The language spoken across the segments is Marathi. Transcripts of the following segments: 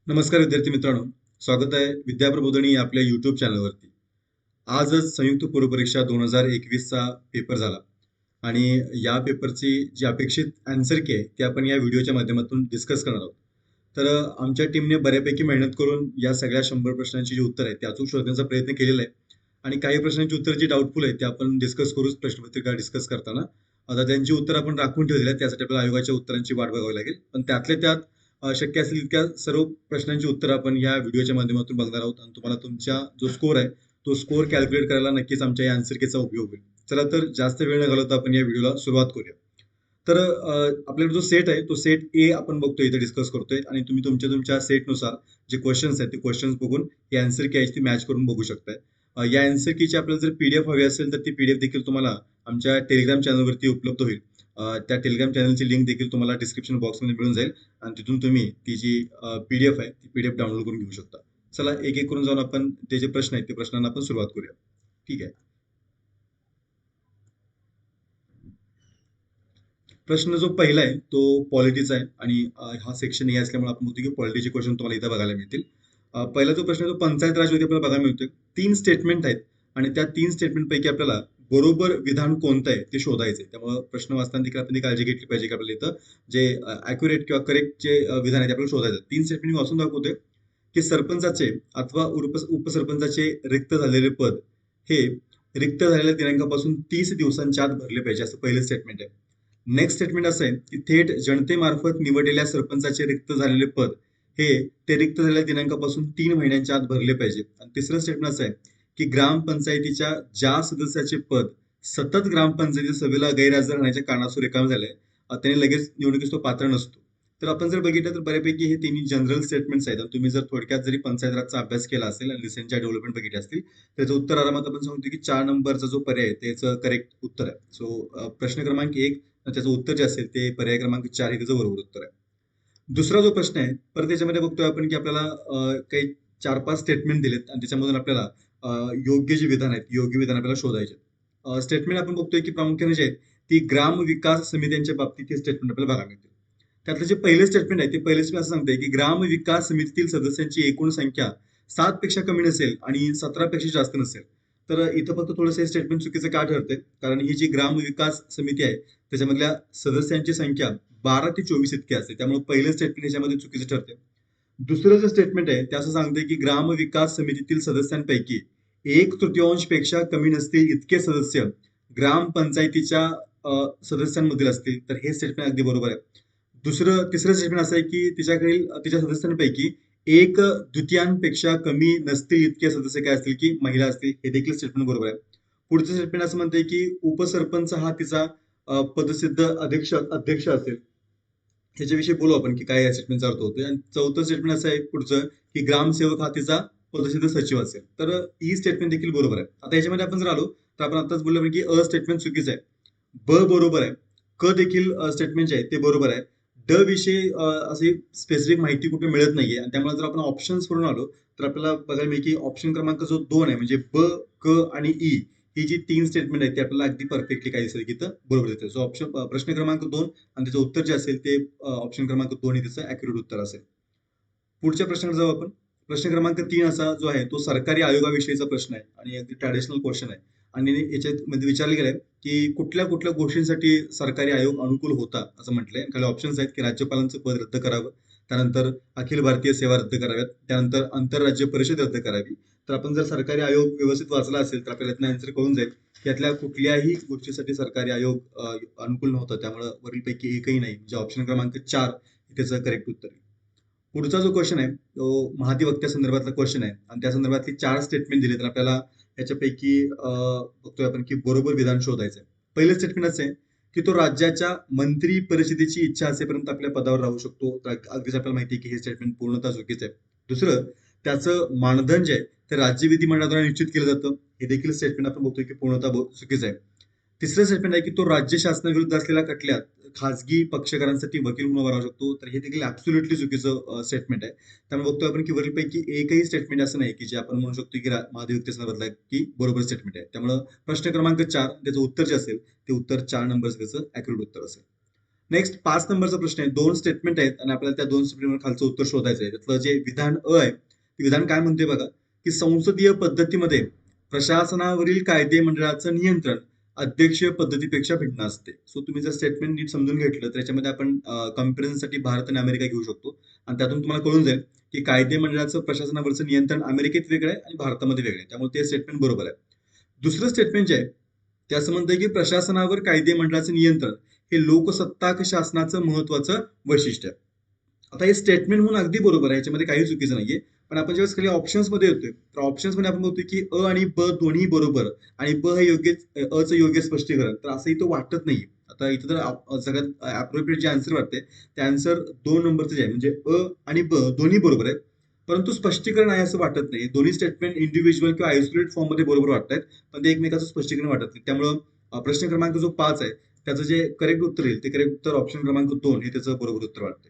नमस्कार विद्यार्थी मित्रांनो, स्वागत आहे विद्याप्रबोधिनी या आपल्या युट्यूब चॅनलवरती. आजच संयुक्त पूर्व परीक्षा 2021चा पेपर झाला आणि या पेपरची जी अपेक्षित आन्सर की आहे ती आपण या व्हिडिओच्या माध्यमातून डिस्कस करणार आहोत. तर आमच्या टीमने बऱ्यापैकी मेहनत करून या सगळ्या 100 प्रश्नांची जी उत्तर आहेत ते अचूक शोधण्याचा प्रयत्न केलेला आहे आणि काही प्रश्नांची उत्तर जी डाऊटफुल आहेत ते आपण डिस्कस करूच प्रश्नपत्रिका डिस्कस करताना. आता त्यांची उत्तर आपण राखून ठेवलेली आहेत, त्यासाठी आपल्याला आयोगाच्या उत्तरांची वाट बघावी लागेल. पण त्यातल्या त्यात शक्य असेल तितक्या सर्व प्रश्नांची उत्तर आपण या व्हिडिओच्या माध्यमातून बघणार आहोत आणि तुम्हाला तुमचा जो स्कोर आहे तो स्कोर कॅल्क्युलेट करायला नक्कीच आमच्या या आन्सर कीचा उपयोग होईल. चला तर जास्त वेळ न घालवता आपण या व्हिडिओला सुरुवात करूया. तर आपल्याकडे जो सेट आहे तो सेट ए आपण बघतोय, इथे डिस्कस करतोय आणि तुम्ही तुमच्या तुमच्या सेटनुसार जे क्वेश्चन्स आहेत ते क्वेश्चन्स बघून ही आन्सर की आहे ती मॅच करून बघू शकताय. या आन्सर कीची आपल्याला जर पीडीएफ हवी असेल तर ती पीडीएफ देखील तुम्हाला आमच्या टेलिग्राम चॅनलवरती उपलब्ध होईल. त्या टेलिग्राम चॅनलची लिंक देखील तुम्हाला डिस्क्रिप्शन बॉक्समध्ये मिळून जाईल आणि तिथून तुम्ही ती जी पीडीएफ आहे ती पीडीएफ डाउनलोड करून घेऊ शकता. चला एक एक करून जाऊन आपण ते जे प्रश्न आहेत ते प्रश्नांना आपण सुरुवात करूया. ठीक आहे. प्रश्न जो पहिला आहे तो पॉलिटीचा आहे आणि हा सेक्शन ए असल्यामुळे आपण म्हणतो की पॉलिटीचे क्वेश्चन तुम्हाला इथं बघायला मिळतील. पहिला जो प्रश्न आहे तो पंचायत राजमध्ये आपल्याला बघायला मिळतोय. 3 स्टेटमेंट आहेत आणि त्या 3 स्टेटमेंट पैकी आपल्याला बरोबर विधान कोणतं आहे ते शोधायचं आहे. त्यामुळे प्रश्न वाचताना देखील आपण ही काळजी घेतली पाहिजे की आपल्याला इथं जे अॅक्युरेट किंवा करेक्ट जे विधान आहे ते आपल्याला शोधायचं. 3 स्टेटमेंट मी वाचून दाखवतोय की सरपंचाचे अथवा उपसरपंचाचे रिक्त झालेले पद हे रिक्त झालेल्या दिनांकापासून 30 दिवसांच्या आत भरले पाहिजे, असं पहिलं स्टेटमेंट आहे. नेक्स्ट स्टेटमेंट असं आहे की थेट जनतेमार्फत निवडलेल्या सरपंचाचे रिक्त झालेले पद हे ते रिक्त झालेल्या दिनांकापासून 3 महिन्यांच्या आत भरले पाहिजे. आणि तिसरं स्टेटमेंट असं आहे की ग्रामपंचायतीच्या ज्या सदस्याचे पद सतत ग्रामपंचायती सभेला गैरहजर राहण्याच्या कारणास्तव रिकामे झाले त्याने लगेच निवडणुकीस तो पात्र नसतो. तर आपण जर बघितलं तर बऱ्यापैकी हे तिन्ही जनरल स्टेटमेंट्स आहेत. तुम्ही जर थोडक्यात जरी पंचायत राजचा अभ्यास केला असेल आणि रिसेंटच्या डेव्हलपमेंट बघितली असतील त्याचं उत्तर आरामात आपण सांगतो की 4 नंबरचा जो पर्याय आहे त्याचं करेक्ट उत्तर आहे. सो प्रश्न क्रमांक 1 त्याचं उत्तर जे असेल ते पर्याय क्रमांक 4 हे त्याचं बरोबर उत्तर आहे. दुसरा जो प्रश्न आहे परत त्याच्यामध्ये बघतोय आपण की आपल्याला काही 4-5 स्टेटमेंट दिलेत आणि त्याच्यामधून आपल्याला योग्य जे विधान आहेत योग्य विधान आपल्याला शोधायचे. स्टेटमेंट आपण बघतोय की प्रामुख्याने जे आहेत ती ग्राम विकास समित्यांच्या बाबतीत हे स्टेटमेंट आपल्याला बघायला मिळते. त्यातलं जे पहिले स्टेटमेंट आहे ते पहिले स्टेटमेंट असं सांगतंय की ग्राम विकास समितीतील सदस्यांची एकूण संख्या 7 पेक्षा कमी नसेल आणि 17 पेक्षा जास्त नसेल. तर इथं फक्त थोडंसं हे स्टेटमेंट चुकीचं का ठरतंय, कारण ही जी ग्राम विकास समिती आहे त्याच्यामधल्या सदस्यांची संख्या 12 ते 24 इतकी असते. त्यामुळे पहिलं स्टेटमेंट याच्यामध्ये चुकीचं ठरते. दुसरं जे स्टेटमेंट आहे ते असं सांगतंय की ग्राम विकास समितीतील सदस्यांपैकी 1/3 पेक्षा कमी नसतील इतके सदस्य ग्रामपंचायतीच्या सदस्यांमधील असतील. तर हे स्टेटमेंट अगदी बरोबर आहे. तिसरं स्टेटमेंट असं आहे की तिच्या सदस्यांपैकी 1/2 कमी नसतील इतके सदस्य काय असतील की महिला असतील. हे देखील स्टेटमेंट बरोबर आहे. पुढचं स्टेटमेंट असं म्हणतंय की उपसरपंच हा तिचा पदसिद्ध अध्यक्ष असेल. ह्याच्याविषयी बोलू आपण की काय या स्टेटमेंटचा अर्थ होतोय. आणि चौथं स्टेटमेंट असं आहे पुढचं की ग्रामसेवक हा तिचा पदसिद्ध सचिव असेल. तर ही स्टेटमेंट देखील बरोबर आहे. आता याच्यामध्ये आपण जर आलो तर आपण आताच बोललो की स्टेटमेंट चुकीचं आहे, ब बरोबर आहे, क देखील स्टेटमेंट जे आहे ते बरोबर आहे. ड विषयी अशी स्पेसिफिक माहिती कुठे मिळत नाहीये आणि त्यामुळे जर आपण ऑप्शन्स वरून आलो तर आपल्याला बघायला मिळेल की ऑप्शन क्रमांक जो 2 आहे म्हणजे ब, क आणि ई ही जी 3 स्टेटमेंट आहेत ते आपल्याला अगदी परफेक्टली काय दिसेल की इथं बरोबर दिसते. सो ऑप्शन प्रश्न क्रमांक 2 आणि त्याचं उत्तर जे असेल ते ऑप्शन क्रमांक 2 हे त्याचं ऍक्युरेट उत्तर असेल. पुढच्या प्रश्नाकडे जाऊ आपण. प्रश्न क्रमांक 3 असा जो आहे तो सरकारी आयोगाविषयीचा प्रश्न आहे आणि अगदी ट्रॅडिशनल क्वेश्चन आहे आणि याच्यामध्ये विचारले गेले की कुठल्या कुठल्या गोष्टींसाठी सरकारी आयोग अनुकूल होता असं म्हटलंय. खाली ऑप्शन्स आहेत की राज्यपालांचं पद रद्द करावं, त्यानंतर अखिल भारतीय सेवा रद्द कराव्यात, त्यानंतर आंतरराज्य परिषद रद्द करावी. तर आपण जर सरकारी आयोग व्यवस्थित वाचला असेल तर आपल्याला यातनं आन्सर कळून जाईल की यातल्या कुठल्याही गोष्टीसाठी सरकारी आयोग अनुकूल नव्हतं. त्यामुळे वरीलपैकी एकही नाही, म्हणजे ऑप्शन क्रमांक 4 त्याचं करेक्ट उत्तर आहे. पुढचा जो क्वेश्चन आहे तो महाधिवक्त्या संदर्भातला क्वेश्चन आहे आणि त्या संदर्भातली 4 स्टेटमेंट दिले तर आपल्याला याच्यापैकी बघतोय आपण की बरोबर विधान शोधायचं आहे. पहिलं स्टेटमेंट असं आहे की तो राज्याच्या मंत्री परिषदेची इच्छा असेपर्यंत आपल्या पदावर राहू शकतो. तर अगदीच आपल्याला माहिती आहे की हे स्टेटमेंट पूर्णतः चुकीचं आहे. दुसरं, त्याचं मानधन जे आहे ते राज्य विधिमंडळाद्वारे निश्चित केलं जातं. हे देखील स्टेटमेंट आपण बघतोय की पूर्णतः चुकीचं आहे. तिसरं स्टेटमेंट आहे की तो राज्य शासनाविरुद्ध असलेल्या खटल्यात खासगी पक्षकारांसाठी वकील म्हणून उभा राहू शकतो. तर हे देखील ऍब्सोल्युटली चुकीचं स्टेटमेंट आहे. त्यामुळे बघतोय आपण की वरीलपैकी एकही स्टेटमेंट असं नाही की जे आपण म्हणू शकतो की महाधिवक्ते संदर्भातला की बरोबर स्टेटमेंट आहे. त्यामुळे प्रश्न क्रमांक 4 त्याचं उत्तर जे असेल ते उत्तर 4 नंबर त्याचं ऍक्युरेट उत्तर असेल. नेक्स्ट 5 नंबरचा प्रश्न आहे. 2 स्टेटमेंट आहेत आणि आपल्याला त्या 2 स्टेटमेंटवर खालचं उत्तर शोधायचं आहे. त्यातलं जे विधान अ आहे, ते विधान काय म्हणते बघा, की संसदीय पद्धतीमध्ये प्रशासनावरील कायदे मंडळाचं नियंत्रण अध्यक्षीय पद्धतीपेक्षा भिन्न असते. सो तुम्ही जर स्टेटमेंट नीट समजून घेतलं, तर याच्यामध्ये आपण कंपॅरिझनसाठी भारत आणि अमेरिका घेऊ शकतो आणि त्यातून तुम्हाला कळून जाईल, की कायदे मंडळाचं प्रशासनावरचं नियंत्रण अमेरिकेत वेगळं आहे आणि भारतामध्ये वेगळं आहे. त्यामुळे ते स्टेटमेंट बरोबर आहे. दुसरं स्टेटमेंट जे आहे, ते असं म्हणतंय की प्रशासनावर कायदे मंडळाचं नियंत्रण हे लोकसत्ताक शासनाचं महत्वाचं वैशिष्ट्य आहे. आता हे स्टेटमेंट म्हणून अगदी बरोबर आहे, याच्यामध्ये काही चुकीचं नाहीये. पण आपण ज्यावेळेस खाली ऑप्शन्स मध्ये येतोय, तर ऑप्शन्स मध्ये आपण बघतोय की अ आणि ब दोन्ही बरोबर आणि ब हे योग्य अचं योग्य स्पष्टीकरण, तर असंही तो वाटत नाहीये. आता इथं तर सगळ्यात अप्रोप्रिएट जे आन्सर वाटते, ते आन्सर 2 नंबरचं जे आहे, म्हणजे अ आणि ब दोन्ही बरोबर आहे. परंतु स्पष्टीकरण आहे असं वाटत नाही. दोन्ही स्टेटमेंट इंडिव्हिज्युअल किंवा आयसोलेट फॉर्म मध्ये बरोबर वाटतात, पण ते एकमेकाचं स्पष्टीकरण वाटत नाही. त्यामुळं प्रश्न क्रमांक जो 5 आहे, त्याचं जे करेक्ट उत्तर येईल, ते करेक्ट उत्तर ऑप्शन क्रमांक 2 हे त्याचं बरोबर उत्तर वाटते.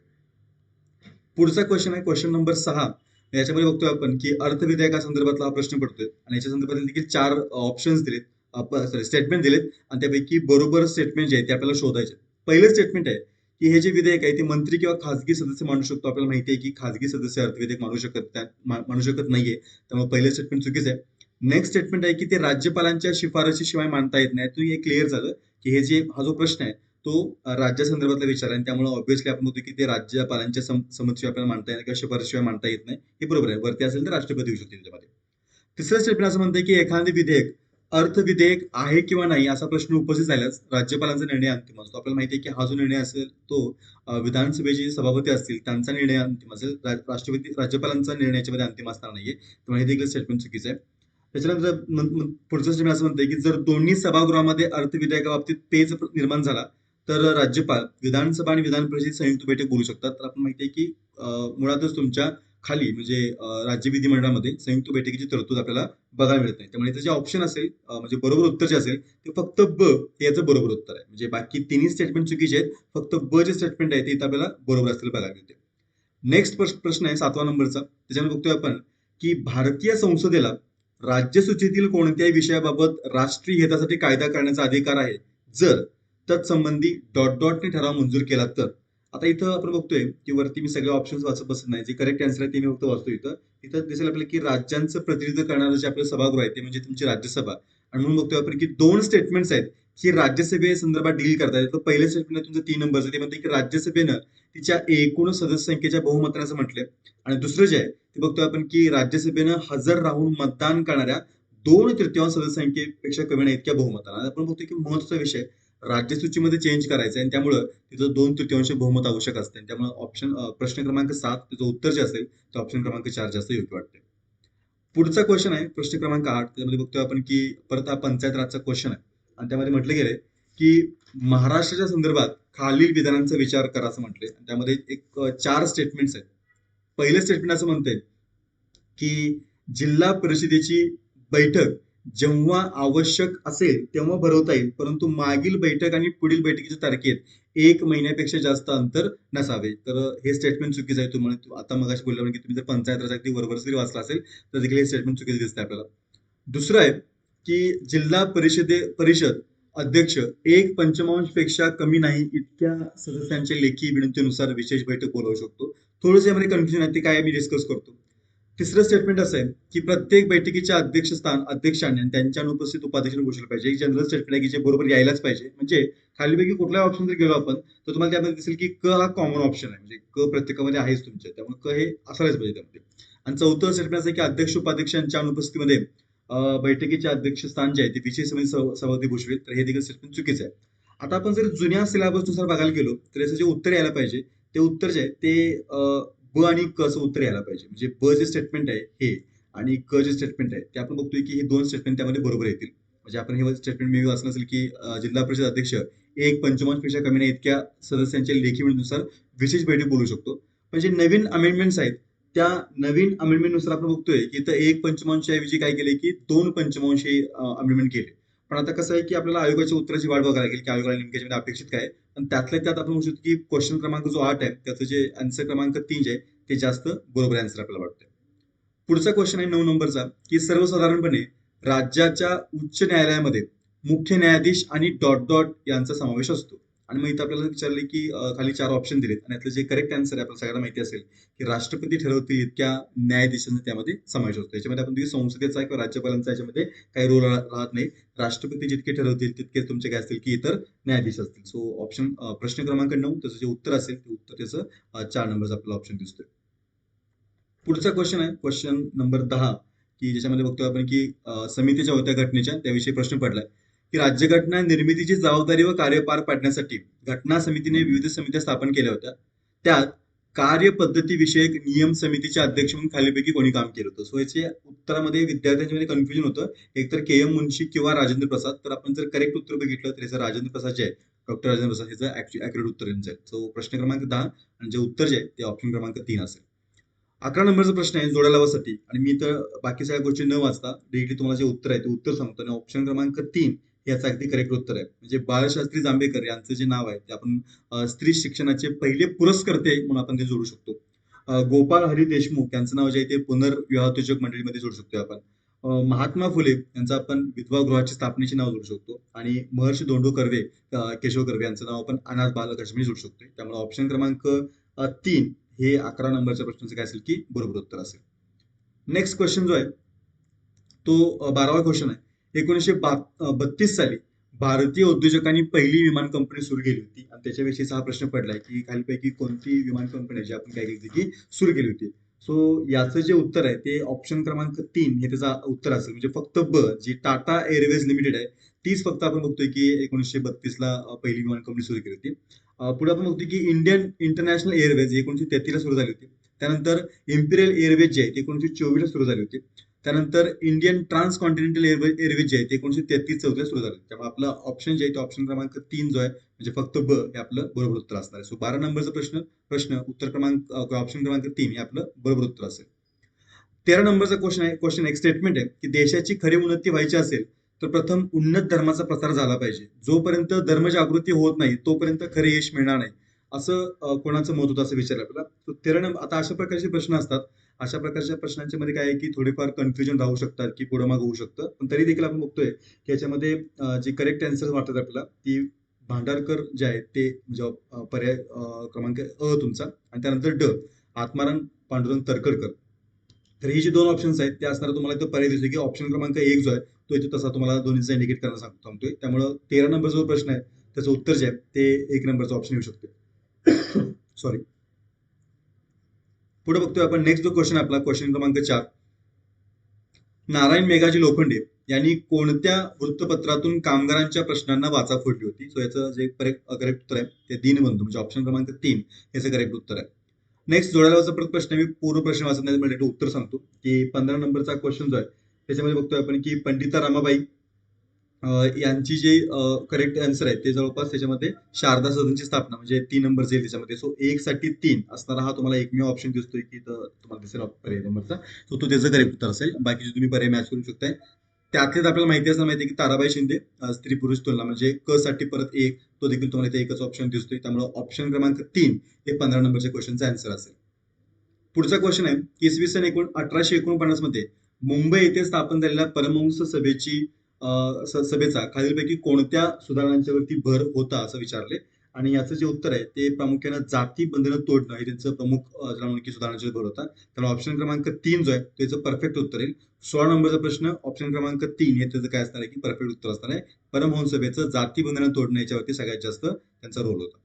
पुढचा क्वेश्चन आहे क्वेश्चन नंबर 6. याच्यामध्ये बघतोय आपण की अर्थविधेयकासंदर्भातला हा प्रश्न पडतोय आणि याच्या संदर्भात देखील 4 ऑप्शन्स दिलेत, सॉरी स्टेटमेंट दिलेत आणि त्यापैकी बरोबर स्टेटमेंट जे आहे ते आपल्याला शोधायचे. पहिलं स्टेटमेंट आहे की हे जे विधेयक आहे ते मंत्री किंवा खासगी सदस्य मांडू शकतो. आपल्याला माहिती आहे की खासगी सदस्य अर्थविधेयक मांडू शकत नाहीये, त्यामुळे पहिलं स्टेटमेंट चुकीचं आहे. नेक्स्ट स्टेटमेंट आहे की ते राज्यपालांच्या शिफारशीशिवाय मांडता येत नाही. तुम्ही हे क्लिअर झालं की हा जो प्रश्न आहे तो राज्यासंदर्भातला विचार आहे आणि त्यामुळे ऑब्व्हियसली आपण म्हणतो की ते राज्यपालांच्या समक्षी आपल्याला मांडता येणार किंवा शिफारशीशिवाय मांडता येत नाही. हे बरोबर आहे. वरती असेल तर राष्ट्रपती येऊ शकते त्याच्यामध्ये. तिसरं स्टेटमेंट असं म्हणतंय की एखादे विधेयक अर्थविधेयक आहे किंवा नाही असा प्रश्न उपस्थित झाल्यास राज्यपालांचा निर्णय अंतिम असतो. आपल्याला माहिती आहे की हा जो निर्णय असेल तो विधानसभेचे सभापती असतील त्यांचा निर्णय अंतिम असेल. राष्ट्रपती राज्यपालांचा निर्णय याच्यामध्ये अंतिम असणार नाहीये. त्यामुळे हे देखील स्टेटमेंट चुकीचं आहे. त्याच्यानंतर पुढचं स्टेटमेंट असं म्हणतंय की जर दोन्ही सभागृहामध्ये अर्थविधेयकाबाबतीत पेच निर्माण झाला तर राज्यपाल विधानसभा आणि विधान परिषद संयुक्त बैठक बोलू शकतात. तर आपण माहिती आहे की मुळातच तुमच्या खाली म्हणजे राज्य विधिमंडळामध्ये संयुक्त बैठकीची तरतूद आपल्याला बघायला मिळत नाही. त्यामुळे इथं जे ऑप्शन असेल म्हणजे बरोबर उत्तर जे असेल ते फक्त ब हे याचं बरोबर उत्तर आहे. म्हणजे बाकी तिन्ही स्टेटमेंट चुकीचे आहेत. फक्त ब जे स्टेटमेंट आहे ते इथं आपल्याला बरोबर असलेलं बघायला मिळते. नेक्स्ट प्रश्न आहे 7व्या नंबरचा. त्याच्यामध्ये बघतोय आपण की भारतीय संसदेला राज्यसूचीतील कोणत्याही विषयाबाबत राष्ट्रीय हितासाठी कायदा करण्याचा अधिकार आहे जर तत्संबंधी डॉट डॉटने ठराव मंजूर केला तर. आता इथं आपण बघतोय की वरती मी सगळे ऑप्शन्स वाचत बसत नाही. जे करेक्ट आन्सर आहे ते मी फक्त वाचतो इथं. इथं दिसेल आपल्याला की राज्यांचं प्रतिनिधित्व करणारं जे आपलं सभागृह आहे ते म्हणजे तुमची राज्यसभा. आणि म्हणून बघतोय आपण की 2 स्टेटमेंट्स आहेत की राज्यसभे संदर्भात डील करतात. तर पहिलं स्टेटमेंट आहे तुमचं 3 नंबरचं, ते म्हणते की राज्यसभेनं तिच्या एकूण सदस्य संख्येच्या बहुमताने असं म्हटलंय. आणि दुसरं जे आहे ते बघतोय आपण की राज्यसभेनं हजर राहून मतदान करणाऱ्या 2/3 सदस्य संख्येपेक्षा कमी नाही इतक्या बहुमताने. आपण बघतोय की महत्वाचा विषय राज्यसूचीमध्ये चेंज करायचा आहे आणि त्यामुळं तिथं 2/3 बहुमत आवश्यक असते. त्यामुळे प्रश्न क्रमांक 7 त्याचं उत्तर जे असेल ते ऑप्शन क्रमांक 4 जास्त योग्य वाटते. पुढचा क्वेश्चन आहे प्रश्न क्रमांक 8. त्यामध्ये बघतोय आपण की परत हा पंचायत राजचा क्वेश्चन आहे आणि त्यामध्ये म्हटलं गेलंय की महाराष्ट्राच्या संदर्भात खालील विधानांचा विचार करा असं म्हटलंय. त्यामध्ये एक 4 स्टेटमेंट्स आहेत. पहिलं स्टेटमेंट असं म्हणतंय की जिल्हा परिषदेची बैठक जेव्हा आवश्यक असेल तेव्हा भरवता येईल, परंतु मागील बैठक आणि पुढील बैठकीच्या तारखेत 1 महिन्यापेक्षा जास्त अंतर नसावे. तर हे स्टेटमेंट चुकीचं आहे. तुम्हाला आता मगाशी बोलला की तुम्ही जर पंचायत राज अगदी बरोबर जरी वाचला असेल तर देखील हे स्टेटमेंट चुकीचं दिसतंय आपल्याला. दुसरं आहे की जिल्हा परिषद अध्यक्ष 1/5 पेक्षा कमी नाही इतक्या सदस्यांच्या लेखी विनंतीनुसार विशेष बैठक बोलवू शकतो. थोडंसं यामध्ये कन्फ्युजन आहे, ते काय मी डिस्कस करतो. तिसरं स्टेटमेंट असं आहे की प्रत्येक बैठकीचे अध्यक्षस्थान अध्यक्षांनी आणि त्यांच्या अनुपस्थित उपाध्यक्षांनी घोषित पाहिजे. एक जनरल स्टेटमेंट आहे की जे बरोबर यायलाच पाहिजे. म्हणजे खालीपैकी कुठल्या ऑप्शन जर गेलो आपण तर तुम्हाला त्यामध्ये दिसेल की क हा कॉमन ऑप्शन आहे. म्हणजे क प्रत्येकामध्ये आहेच तुमच्या, त्यामुळे क हे असायलाच पाहिजे त्यामध्ये. आणि चौथं स्टेटमेंट असं आहे की अध्यक्ष उपाध्यक्षांच्या अनुपस्थितीमध्ये बैठकीचे अध्यक्षस्थान जे आहे ते विशेष समिती सभापती भूषवित. तर हे देखील स्टेटमेंट चुकीचं आहे. आता आपण जर जुन्या सिलेबसनुसार बघायला गेलो तर याचं जे उत्तर यायला पाहिजे ते उत्तर जे आहे ते ब आणि क चं उत्तर यायला पाहिजे. म्हणजे ब जे स्टेटमेंट आहे हे आणि क जे स्टेटमेंट आहे ते आपण बघतोय की हे 2 स्टेटमेंट त्यामध्ये बरोबर येतील. म्हणजे आपण हे स्टेटमेंट मी वाचलं असेल की जिल्हा परिषद अध्यक्ष 1/5 पेक्षा कमी नाही इतक्या सदस्यांच्या लेखी विनंतीनुसार विशेष बैठक बोलू शकतो. पण जे नवीन अमेंडमेंट्स आहेत त्या नवीन अमेंडमेंटनुसार आपण बघतोय की इथं 1/5 ऐवजी काय केले की 2/5 हे अमेंडमेंट केले. पण आता कसं आहे की आपल्याला आयोगाच्या उत्तराची वाट बघायला लागेल की आयोगाला नेमक्या याच्यामध्ये अपेक्षित काय आहे. पण त्यातल्या त्यात आपण म्हणू शकतो की क्वेश्चन क्रमांक जो 8 आहे त्याचं जे आन्सर क्रमांक 3 जे आहे ते जास्त बरोबर आन्सर आपल्याला वाटतं. पुढचा क्वेश्चन आहे 9 नंबरचा की सर्वसाधारणपणे राज्याच्या उच्च न्यायालयामध्ये मुख्य न्यायाधीश आणि डॉट डॉट यांचा समावेश असतो. आणि मग इथं आपल्याला विचारले की खाली 4 ऑप्शन दिलेत आणि यातलं जे करेक्ट आन्सर आहे आपल्याला सगळ्यांना माहिती असेल की राष्ट्रपती ठरवतील इतक्या न्यायाधीशांचा त्यामध्ये समावेश होतो. याच्यामध्ये आपण बघू संसदेचा किंवा राज्यपालांचा याच्यामध्ये काही रोल राहत नाही. राष्ट्रपती जितके ठरवतील तितके तुमचे काय असतील की इतर न्यायाधीश असतील. सो ऑप्शन प्रश्न क्रमांक 9 त्याचं जे उत्तर असेल ते उत्तर त्याचं 4 नंबरचा आपल्याला ऑप्शन दिसतोय. पुढचा क्वेश्चन आहे क्वेश्चन नंबर 10 की ज्याच्यामध्ये बघतोय आपण की समितीच्या होत्या घटनेच्या त्याविषयी प्रश्न पडलाय की राज्यघटना निर्मितीची जबाबदारी व कार्य पार पाडण्यासाठी घटना समितीने विविध समित्या स्थापन केल्या होत्या. त्यात कार्यपद्धती विषयक नियम समितीचे अध्यक्ष म्हणून खालीपैकी कोणी काम केलं होतं. सो याचे उत्तरामध्ये विद्यार्थ्यांच्या कन्फ्युजन होतं. एकतर के एम मुन्शी किंवा राजेंद्र प्रसाद. तर आपण जर करेक्ट उत्तर बघितलं तर याचं राजेंद्र प्रसाद जे आहे डॉक्टर राजेंद्र प्रसाद याचं ऍक्युरेट उत्तर येऊन जाईल. सो प्रश्न क्रमांक 10 आणि जे उत्तर जे आहे ते ऑप्शन क्रमांक 3 असेल. 11 नंबरचा प्रश्न आहे जोड्या लावासाठी आणि मी तर बाकी सगळ्या गोष्टी न वाचता डिरेक्टली तुम्हाला जे उत्तर आहे ते उत्तर सांगतो आणि ऑप्शन क्रमांक 3 याचं अगदी करेक्ट उत्तर आहे. म्हणजे बाळशास्त्री जांभेकर यांचं जे नाव आहे ते आपण स्त्री शिक्षणाचे पहिले पुरस्कर्ते म्हणून आपण ते जोडू शकतो. गोपाळ हरी देशमुख यांचं नाव जे आहे ते पुनर्विवाहोत्तेजक मंडळीमध्ये जोडू शकतो आपण. महात्मा फुले यांचं आपण विधवा गृहाची स्थापनेचे नाव जोडू शकतो आणि महर्षी धोंडो कर्वे केशव कर्वे यांचं नाव आपण अनाथ बालकाश्मीर जोडू शकतो. त्यामुळे ऑप्शन क्रमांक 3 हे 11 नंबरच्या प्रश्नाचं काय असेल की बरोबर उत्तर असेल. नेक्स्ट क्वेश्चन जो आहे तो 12वा क्वेश्चन आहे. 1932 साली भारतीय उद्योजकांनी पहिली विमान कंपनी सुरू केली होती आणि त्याच्याविषयीचा हा प्रश्न पडलाय की खालीपैकी कोणती विमान कंपनी आहे जी आपण काय केली की सुरू केली होती. सो याचं जे उत्तर आहे ते ऑप्शन क्रमांक 3 हे त्याचा उत्तर असेल. म्हणजे फक्त ब जी टाटा एअरवेज लिमिटेड आहे तीच फक्त आपण बघतोय की 1932 ला पहिली विमान कंपनी सुरू केली होती. पुढे आपण बघतोय की इंडियन इंटरनॅशनल एअरवेज 1933 ला सुरू झाली होती. त्यानंतर इम्पिरियल एअरवेज जे आहे ते 1924 ला सुरू झाली होती. त्यानंतर इंडियन ट्रान्स कॉन्टिनेंटल एअरवेज जे आहे ते 1933-34 सुरू झाले. त्यामुळे आपला ऑप्शन जे आहे ते ऑप्शन क्रमांक 3 जो आहे म्हणजे फक्त ब हे आपलं बरोबर उत्तर असणार आहे. सो 12 नंबरचा प्रश्न उत्तर क्रमांक ऑप्शन क्रमांक 3 हे आपलं बरोबर उत्तर असेल. 13 नंबरचा क्वेश्चन एक स्टेटमेंट आहे की देशाची खरी उन्नती व्हायची असेल तर प्रथम उन्नत धर्माचा प्रसार झाला पाहिजे. जोपर्यंत धर्मजागृती होत नाही तोपर्यंत खरे यश मिळणार नाही. असं कोणाचं मत होतं असं विचारलं आपल्याला. 13 नंबर आता अशा प्रकारचे प्रश्न असतात. अशा प्रकारच्या प्रश्नांच्या मध्ये काय आहे की थोडेफार कन्फ्युजन राहू शकतात की पुढे माग होऊ शकतं. पण तरी देखील आपण बघतोय की याच्यामध्ये जे करेक्ट आन्सर वाटतात आपल्याला ती भांडारकर जे आहेत ते म्हणजे पर्याय क्रमांक तुमचा आणि त्यानंतर आत्माराम पांडुरंग तरखडकर. तर ही जी 2 ऑप्शन्स आहेत ते असणार तुम्हाला इथं पर्याय दिसतो की ऑप्शन क्रमांक 1 जो आहे तो इथे तसा तुम्हाला दोन्हीचा इंडिकेट करायला सांगतोय. त्यामुळे 13 नंबरचा जो प्रश्न आहे त्याचं उत्तर जे आहे ते 1 नंबरचा ऑप्शन येऊ शकते. सॉरी. पुढे बघतोय आपण नेक्स्ट जो क्वेश्चन आपला क्वेश्चन क्रमांक 4. नारायण मेघाजी लोखंडे यांनी कोणत्या वृत्तपत्रातून कामगारांच्या प्रश्नांना वाचा फोडली होती. सो याचं जे करेक्ट उत्तर आहे ते दीनबंधू म्हणजे ऑप्शन क्रमांक 3 याचं करेक्ट उत्तर आहे. नेक्स्ट जोडायला परत प्रश्न मी पूर्ण प्रश्न वाचत नाही म्हणजे उत्तर सांगतो की 15 नंबरचा क्वेश्चन जो आहे त्याच्यामध्ये बघतोय आपण की पंडिता रमाबाई यांची जे करेक्ट आन्सर आहे ते जवळपास त्याच्यामध्ये शारदा सदनची स्थापना म्हणजे 3 नंबर येईल त्याच्यामध्ये. सो 1 साठी 3 असणारा हा तुम्हाला एकमेव ऑप्शन दिसतोय की तुम्हाला दिसेल पर्याय नंबरचा. सो तो त्याचं करेक्ट उत्तर असेल. बाकीचे तुम्ही पर्याय मॅच करू शकताय. त्यातलेच आपल्याला माहिती असणार माहिती की ताराबाई शिंदे स्त्री पुरुष तुलना म्हणजे क साठी परत 1 तो देखील तुम्हाला इथे एकच ऑप्शन दिसतोय. त्यामुळे ऑप्शन क्रमांक 3 हे 15 नंबरच्या क्वेश्चनचा आन्सर असेल. पुढचा क्वेश्चन आहे इसवी सन 1849 मध्ये मुंबई येथे स्थापन झालेल्या परमहंस सभेचा खालीलपैकी कोणत्या सुधारणांच्या वरती भर होता असं विचारले आणि याचं जे उत्तर आहे ते प्रामुख्याने जाती बंधनं तोडणं हे त्यांचं प्रमुख की सुधारणांचा भर होता. त्यामुळे ऑप्शन क्रमांक 3 जो आहे त्याचं परफेक्ट उत्तर येईल. 16 नंबरचा प्रश्न ऑप्शन क्रमांक 3 हे त्याचं काय असणार आहे की परफेक्ट उत्तर असणार आहे. परमहंस सभेचं जाती बंधनं तोडणं याच्यावरती सगळ्यात जास्त त्यांचा रोल होता.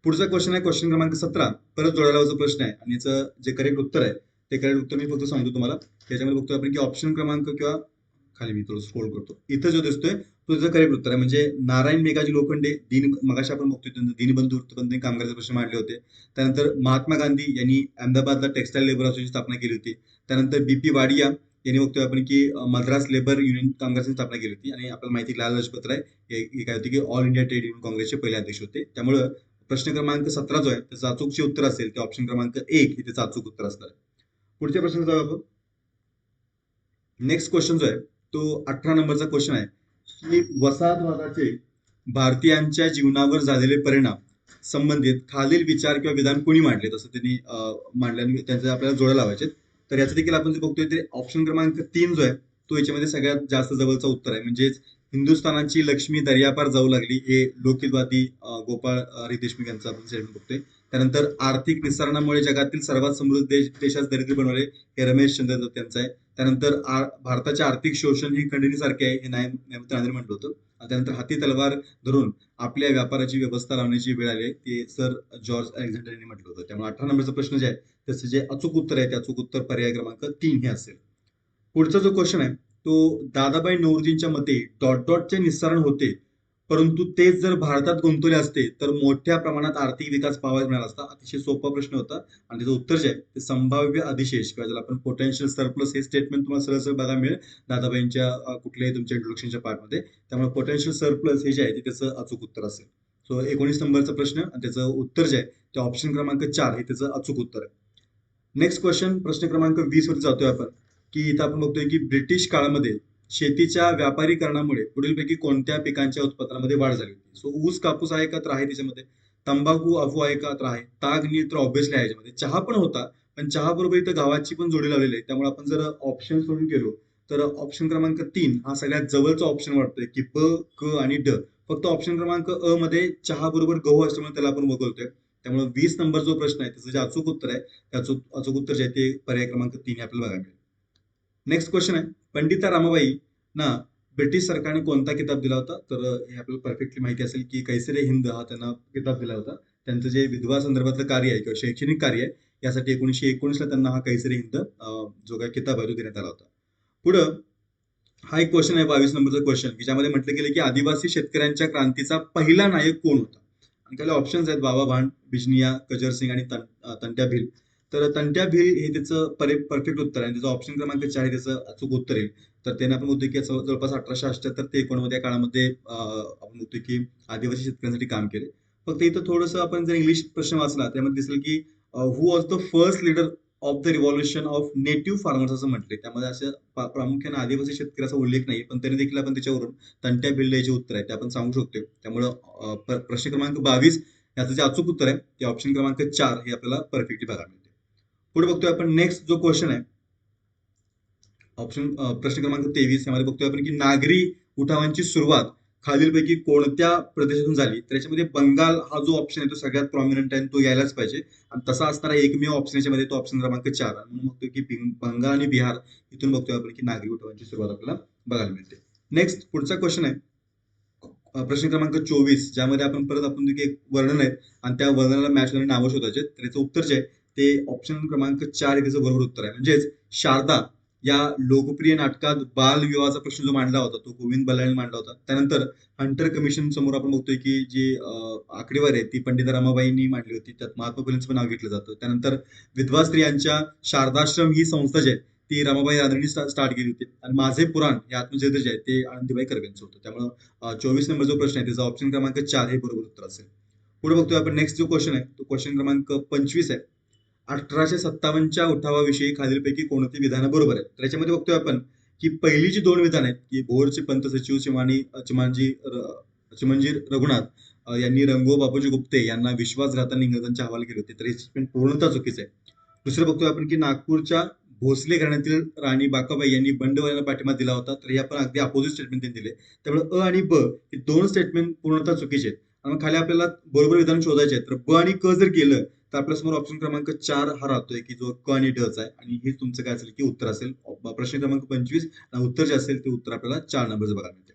पुढचा क्वेश्चन आहे क्वेश्चन क्रमांक 17. परत जोडायला प्रश्न आहे आणि याचं जे करेक्ट उत्तर आहे ते करेक्ट उत्तर मी फक्त सांगतो तुम्हाला. त्याच्यामध्ये बघतो आपण की ऑप्शन क्रमांक किंवा खाली मी थोडं स्क्रोल करतो इथं जो दिसतोय तो त्याचं करेक्ट उत्तर आहे. म्हणजे नारायण मेघाजी लोखंडे मगाशी आपण बघतोय दीनबंधू वृत्तबंधू कामगाराचे प्रश्न मांडले होते. त्यानंतर महात्मा गांधी यांनी अहमदाबादला टेक्सटाईल लेबर असोसिएशन स्थापना केली होती. त्यानंतर बीपी वाडिया यांनी बघतोय आपण की मद्रास लेबर युनियन कामगारांची स्थापना केली होती आणि आपल्याला माहिती लाल लजपत राय हे काय होते की ऑल इंडिया ट्रेड युनियन काँग्रेसचे पहिले अध्यक्ष होते. त्यामुळे प्रश्न क्रमांक 17 जो आहे त्याचं अचूक जे उत्तर असेल ते ऑप्शन क्रमांक 1 हे त्याचं अचूक उत्तर असणार आहे. पुढच्या प्रश्न जाऊ आपण. नेक्स्ट क्वेश्चन जो आहे तो 18 नंबरचा क्वेश्चन आहे की वसाहतवादाचे भारतीयांच्या जीवनावर झालेले परिणाम संबंधित खालील विचार किंवा विधान कोणी मांडले तसं त्यांनी मांडले त्यांचे आपल्याला जोड्या लावायचे. तर याचं देखील आपण जे बघतोय ते ऑप्शन क्रमांक 3 जो आहे तो याच्यामध्ये सगळ्यात जास्त जवळचा उत्तर आहे. म्हणजेच हिंदुस्थानाची लक्ष्मी दर्यापार जाऊ लागली हे लोकहितवादी गोपाळ हरी देशमुख यांचं आपण स्टेटमेंट बघतोय. त्यानंतर आर्थिक निस्सारणामुळे जगातील सर्वात समृद्ध देशास दरिद्री बनवले हे रमेश चंद्र दत्त यांचं आहे. त्यानंतर भारताचे आर्थिक शोषण हे खंडणीसारखे आहे हे नायब म्हटलं होतं. त्यानंतर हाती तलवार धरून आपल्या व्यापाराची व्यवस्था लावण्याची वेळ आली आहे ते सर जॉर्ज अलेक्झांडर यांनी म्हटलं होतं. त्यामुळे 18 नंबरचा प्रश्न जे आहे त्याचं जे अचूक उत्तर आहे ते अचूक उत्तर पर्याय क्रमांक 3 हे असेल. पुढचा जो क्वेश्चन आहे तो दादाबाई नौरोजींच्या मते डॉट डॉटचे निस्सारण होते, परंतु तेच जर भारतात गुंतवले असते तर मोठ्या प्रमाणात आर्थिक विकास पाहायला मिळाला असता. अतिशय सोपा प्रश्न होता आणि त्याचं उत्तर जे आहे ते संभाव्य अधिशेष किंवा ज्याला आपण पोटेन्शियल सरप्लस हे स्टेटमेंट तुम्हाला सरळ सरळ बघायला मिळेल दादाबाईंच्या कुठल्याही तुमच्या इंट्रोडक्शनच्या पार्टमध्ये. त्यामुळे पोटेन्शियल सरप्लस हे जे आहे ते त्याचं अचूक उत्तर असेल. सो 19 नंबरचा प्रश्न आणि त्याचं उत्तर जे आहे ते ऑप्शन क्रमांक 4 हे त्याचं अचूक उत्तर आहे. नेक्स्ट क्वेश्चन प्रश्न क्रमांक 20 वरती जातोय आपण की इथं आपण बघतोय की ब्रिटिश काळामध्ये शेतीच्या व्यापारीकरणामुळे पुढीलपैकी कोणत्या पिकांच्या उत्पादनामध्ये वाढ झाली होती. सो ऊस कापूस आहे का तर आहे त्याच्यामध्ये, तंबाखू अफवा आहे का तर आहे, ताग नील तर ऑब्व्हियसली आहे याच्यामध्ये, चहा पण होता पण चहा बरोबर इथं गावाची पण जोडी लावलेली आहे. त्यामुळे आपण जर ऑप्शन सोडून गेलो तर ऑप्शन क्रमांक 3 हा सगळ्यात जवळचा ऑप्शन वाटतोय की ब क आणि ड. फक्त ऑप्शन क्रमांक अ मध्ये चहा बरोबर गहू असल्यामुळे त्याला आपण वगळतोय. त्यामुळे 20 नंबर जो प्रश्न आहे त्याचं जे अचूक उत्तर आहे त्या अचूक उत्तर जे आहे ते पर्याय क्रमांक 3 हे आपल्याला बघायला मिळेल. नेक्स्ट क्वेश्चन आहे पंडिता रामाबाई ना ब्रिटिश सरकारने कोणता किताब दिला होता. तर हे आपल्याला परफेक्टली माहिती असेल की कैसरे हिंद हा त्यांना किताब दिला होता. त्यांचं जे विधवा संदर्भातलं कार्य आहे किंवा शैक्षणिक कार्य आहे यासाठी 1919 ला त्यांना हा कैसरे हिंद जो काही किताब आहे तो देण्यात आला होता. पुढं हा एक क्वेश्चन आहे 22 नंबरचा क्वेश्चन की ज्यामध्ये म्हटलं गेलं की आदिवासी शेतकऱ्यांच्या क्रांतीचा पहिला नायक कोण होता. आणि त्याला ऑप्शन्स आहेत बाबा भांड, बिजनिया, कजर सिंग आणि तंट्या भिल. तर तंट्या भिल हे त्याचं परफेक्ट उत्तर आहे आणि त्याचं ऑप्शन क्रमांक 4 त्याचं अचूक उत्तर येईल. तर त्याने आपण म्हणतो की जवळपास 1878 ते 19 या काळामध्ये आपण म्हणतो की आदिवासी शेतकऱ्यांसाठी काम केले. फक्त इथं थोडंसं आपण जर इंग्लिश प्रश्न वाचला त्यामध्ये दिसेल की who was the first leader of the revolution of native farmers असं म्हटले. त्यामध्ये असं प्रामुख्याने आदिवासी शेतकऱ्याचा उल्लेख नाही पण तरी देखील आपण त्याच्यावरून तंट्या भिल्ल जे उत्तर आहे ते आपण सांगू शकतो. त्यामुळं प्रश्न क्रमांक 22 याचं जे अचूक उत्तर आहे ते ऑप्शन क्रमांक 4 हे आपल्याला परफेक्टली बघायला मिळते. पुढे बघतोय आपण नेक्स्ट जो क्वेश्चन आहे ऑप्शन प्रश्न क्रमांक 23 यामध्ये बघतोय आपण की नागरी उठावांची सुरुवात खालीलपैकी कोणत्या प्रदेशातून झाली. तर याच्यामध्ये बंगाल हा जो ऑप्शन आहे तो सगळ्यात प्रॉमिनंट आहे तो यायलाच पाहिजे आणि तसा असणारा एकमेव ऑप्शन याच्यामध्ये तो ऑप्शन क्रमांक 4 म्हणून बघतोय की बंगाल आणि बिहार इथून बघतोय आपण की नागरी उठावांची सुरुवात आपल्याला बघायला मिळते. नेक्स्ट पुढचा क्वेश्चन आहे प्रश्न क्रमांक 24 ज्यामध्ये आपण परत आपण एक वर्णन आहे आणि त्या वर्णनाला मॅच करणारी नावं शोधायचे. तर याचं उत्तर जे आहे ते ऑप्शन क्रमांक 4 हे त्याचं बरोबर उत्तर आहे. म्हणजेच शारदा या लोकप्रिय नाटकात बाल विवाहाचा प्रश्न जो मांडला होता तो गोविंद बल्लाळने मांडला होता. त्यानंतर हंटर कमिशन समोर आपण बघतोय की जी आकडेवारी आहे ती पंडिता रमाबाईंनी मांडली होती. त्यात महात्मा फुलेंचं पण नाव घेतलं जातं. त्यानंतर विधवा स्त्रियांच्या शारदाश्रम ही संस्था जी आहे ती रमाबाई रानडेंनी स्टार्ट केली होती आणि माझे पुराण हे आत्मचरित्र जे आहे ते आनंदीबाई कर्वेंचं होतं. त्यामुळे 24 नंबर जो प्रश्न आहे त्याचा ऑप्शन क्रमांक 4 हे बरोबर उत्तर असेल. पुढे बघतोय आपण नेक्स्ट जो क्वेश्चन आहे तो क्वेश्चन क्रमांक 25 आहे. 1857च्या उठावाविषयी खालीलपैकी कोणती विधानं बरोबर आहे. तर याच्यामध्ये बघतोय आपण की पहिली जी 2 विधान आहेत की भोरचे पंत सचिव चिमणजी रघुनाथ यांनी रंगो बापूजी गुप्ते यांना विश्वासघाताने इंग्रजांच्या हवाले केले होते तर हे स्टेटमेंट पूर्णतः चुकीचं आहे. दुसरं बघतोय आपण की नागपूरच्या भोसले घराण्यातील राणी बाकाबाई यांनी बंडवळ्याला पाठिंबा दिला होता तर हे आपण अगदी अपोजिट स्टेटमेंट त्यांनी दिले. त्यामुळे अ आणि ब हे 2 स्टेटमेंट पूर्णतः चुकीचे आहेत. आणि खाली आपल्याला बरोबर विधान शोधायचे आहेत. तर ब आणि क जर केलं तर आपल्यासमोर ऑप्शन क्रमांक 4 हा राहतोय की जो क आणि ड चा आहे आणि हे तुमचं काय असेल की उत्तर असेल प्रश्न क्रमांक 25 आणि उत्तर जे असेल ते उत्तर आपल्याला 4 नंबरचं बघायला मिळते.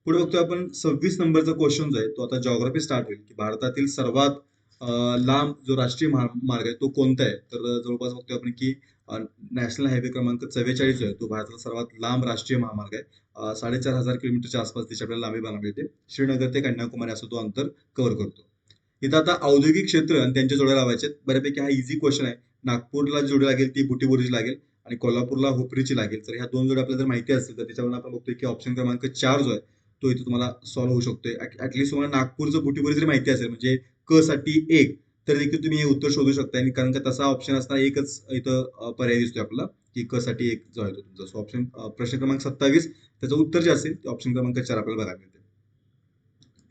पुढे बघतोय आपण 26 नंबरचा क्वेश्चन जो आहे तो आता जॉग्राफी स्टार्ट होईल की भारतातील सर्वात लांब जो राष्ट्रीय मार्ग आहे तो कोणता आहे. तर जवळपास बघतोय आपण की नॅशनल हायवे क्रमांक 44 जो आहे तो भारताचा सर्वात लांब राष्ट्रीय महामार्ग आहे. 4500 किलोमीटरच्या आसपास त्याची आपल्याला लांबी बघायला मिळते. श्रीनगर ते कन्याकुमारी असं तो अंतर कव्हर करतो. इथं आता औद्योगिक क्षेत्र आणि त्यांच्या जोड्या लावायचे बऱ्यापैकी हा इझी क्वेश्चन आहे. नागपूरला जोडी लागेल ती बुटीबोरीची लागेल आणि कोल्हापूरला हुपरीची लागेल. तर ह्या 2 जोड्या आपल्याला जर माहिती असतील तर त्याच्यावरून आपण बघतोय की ऑप्शन क्रमांक 4 जो आहे तो इथे तुम्हाला सॉल्व्ह होऊ शकतोय. ऍटलीस्ट तुम्हाला नागपूरचं बुटीबोरी जरी माहिती असेल म्हणजे क साठी 1 तर देखील तुम्ही हे उत्तर शोधू शकता आणि कारण का तसा ऑप्शन असताना एकच इथं पर्याय दिसतोय आपल्याला की क साठी 1 जो आहे तो तुमचा. सो ऑप्शन प्रश्न क्रमांक 27 त्याचं उत्तर जे असेल ते ऑप्शन क्रमांक 4 आपल्याला बघायला मिळते.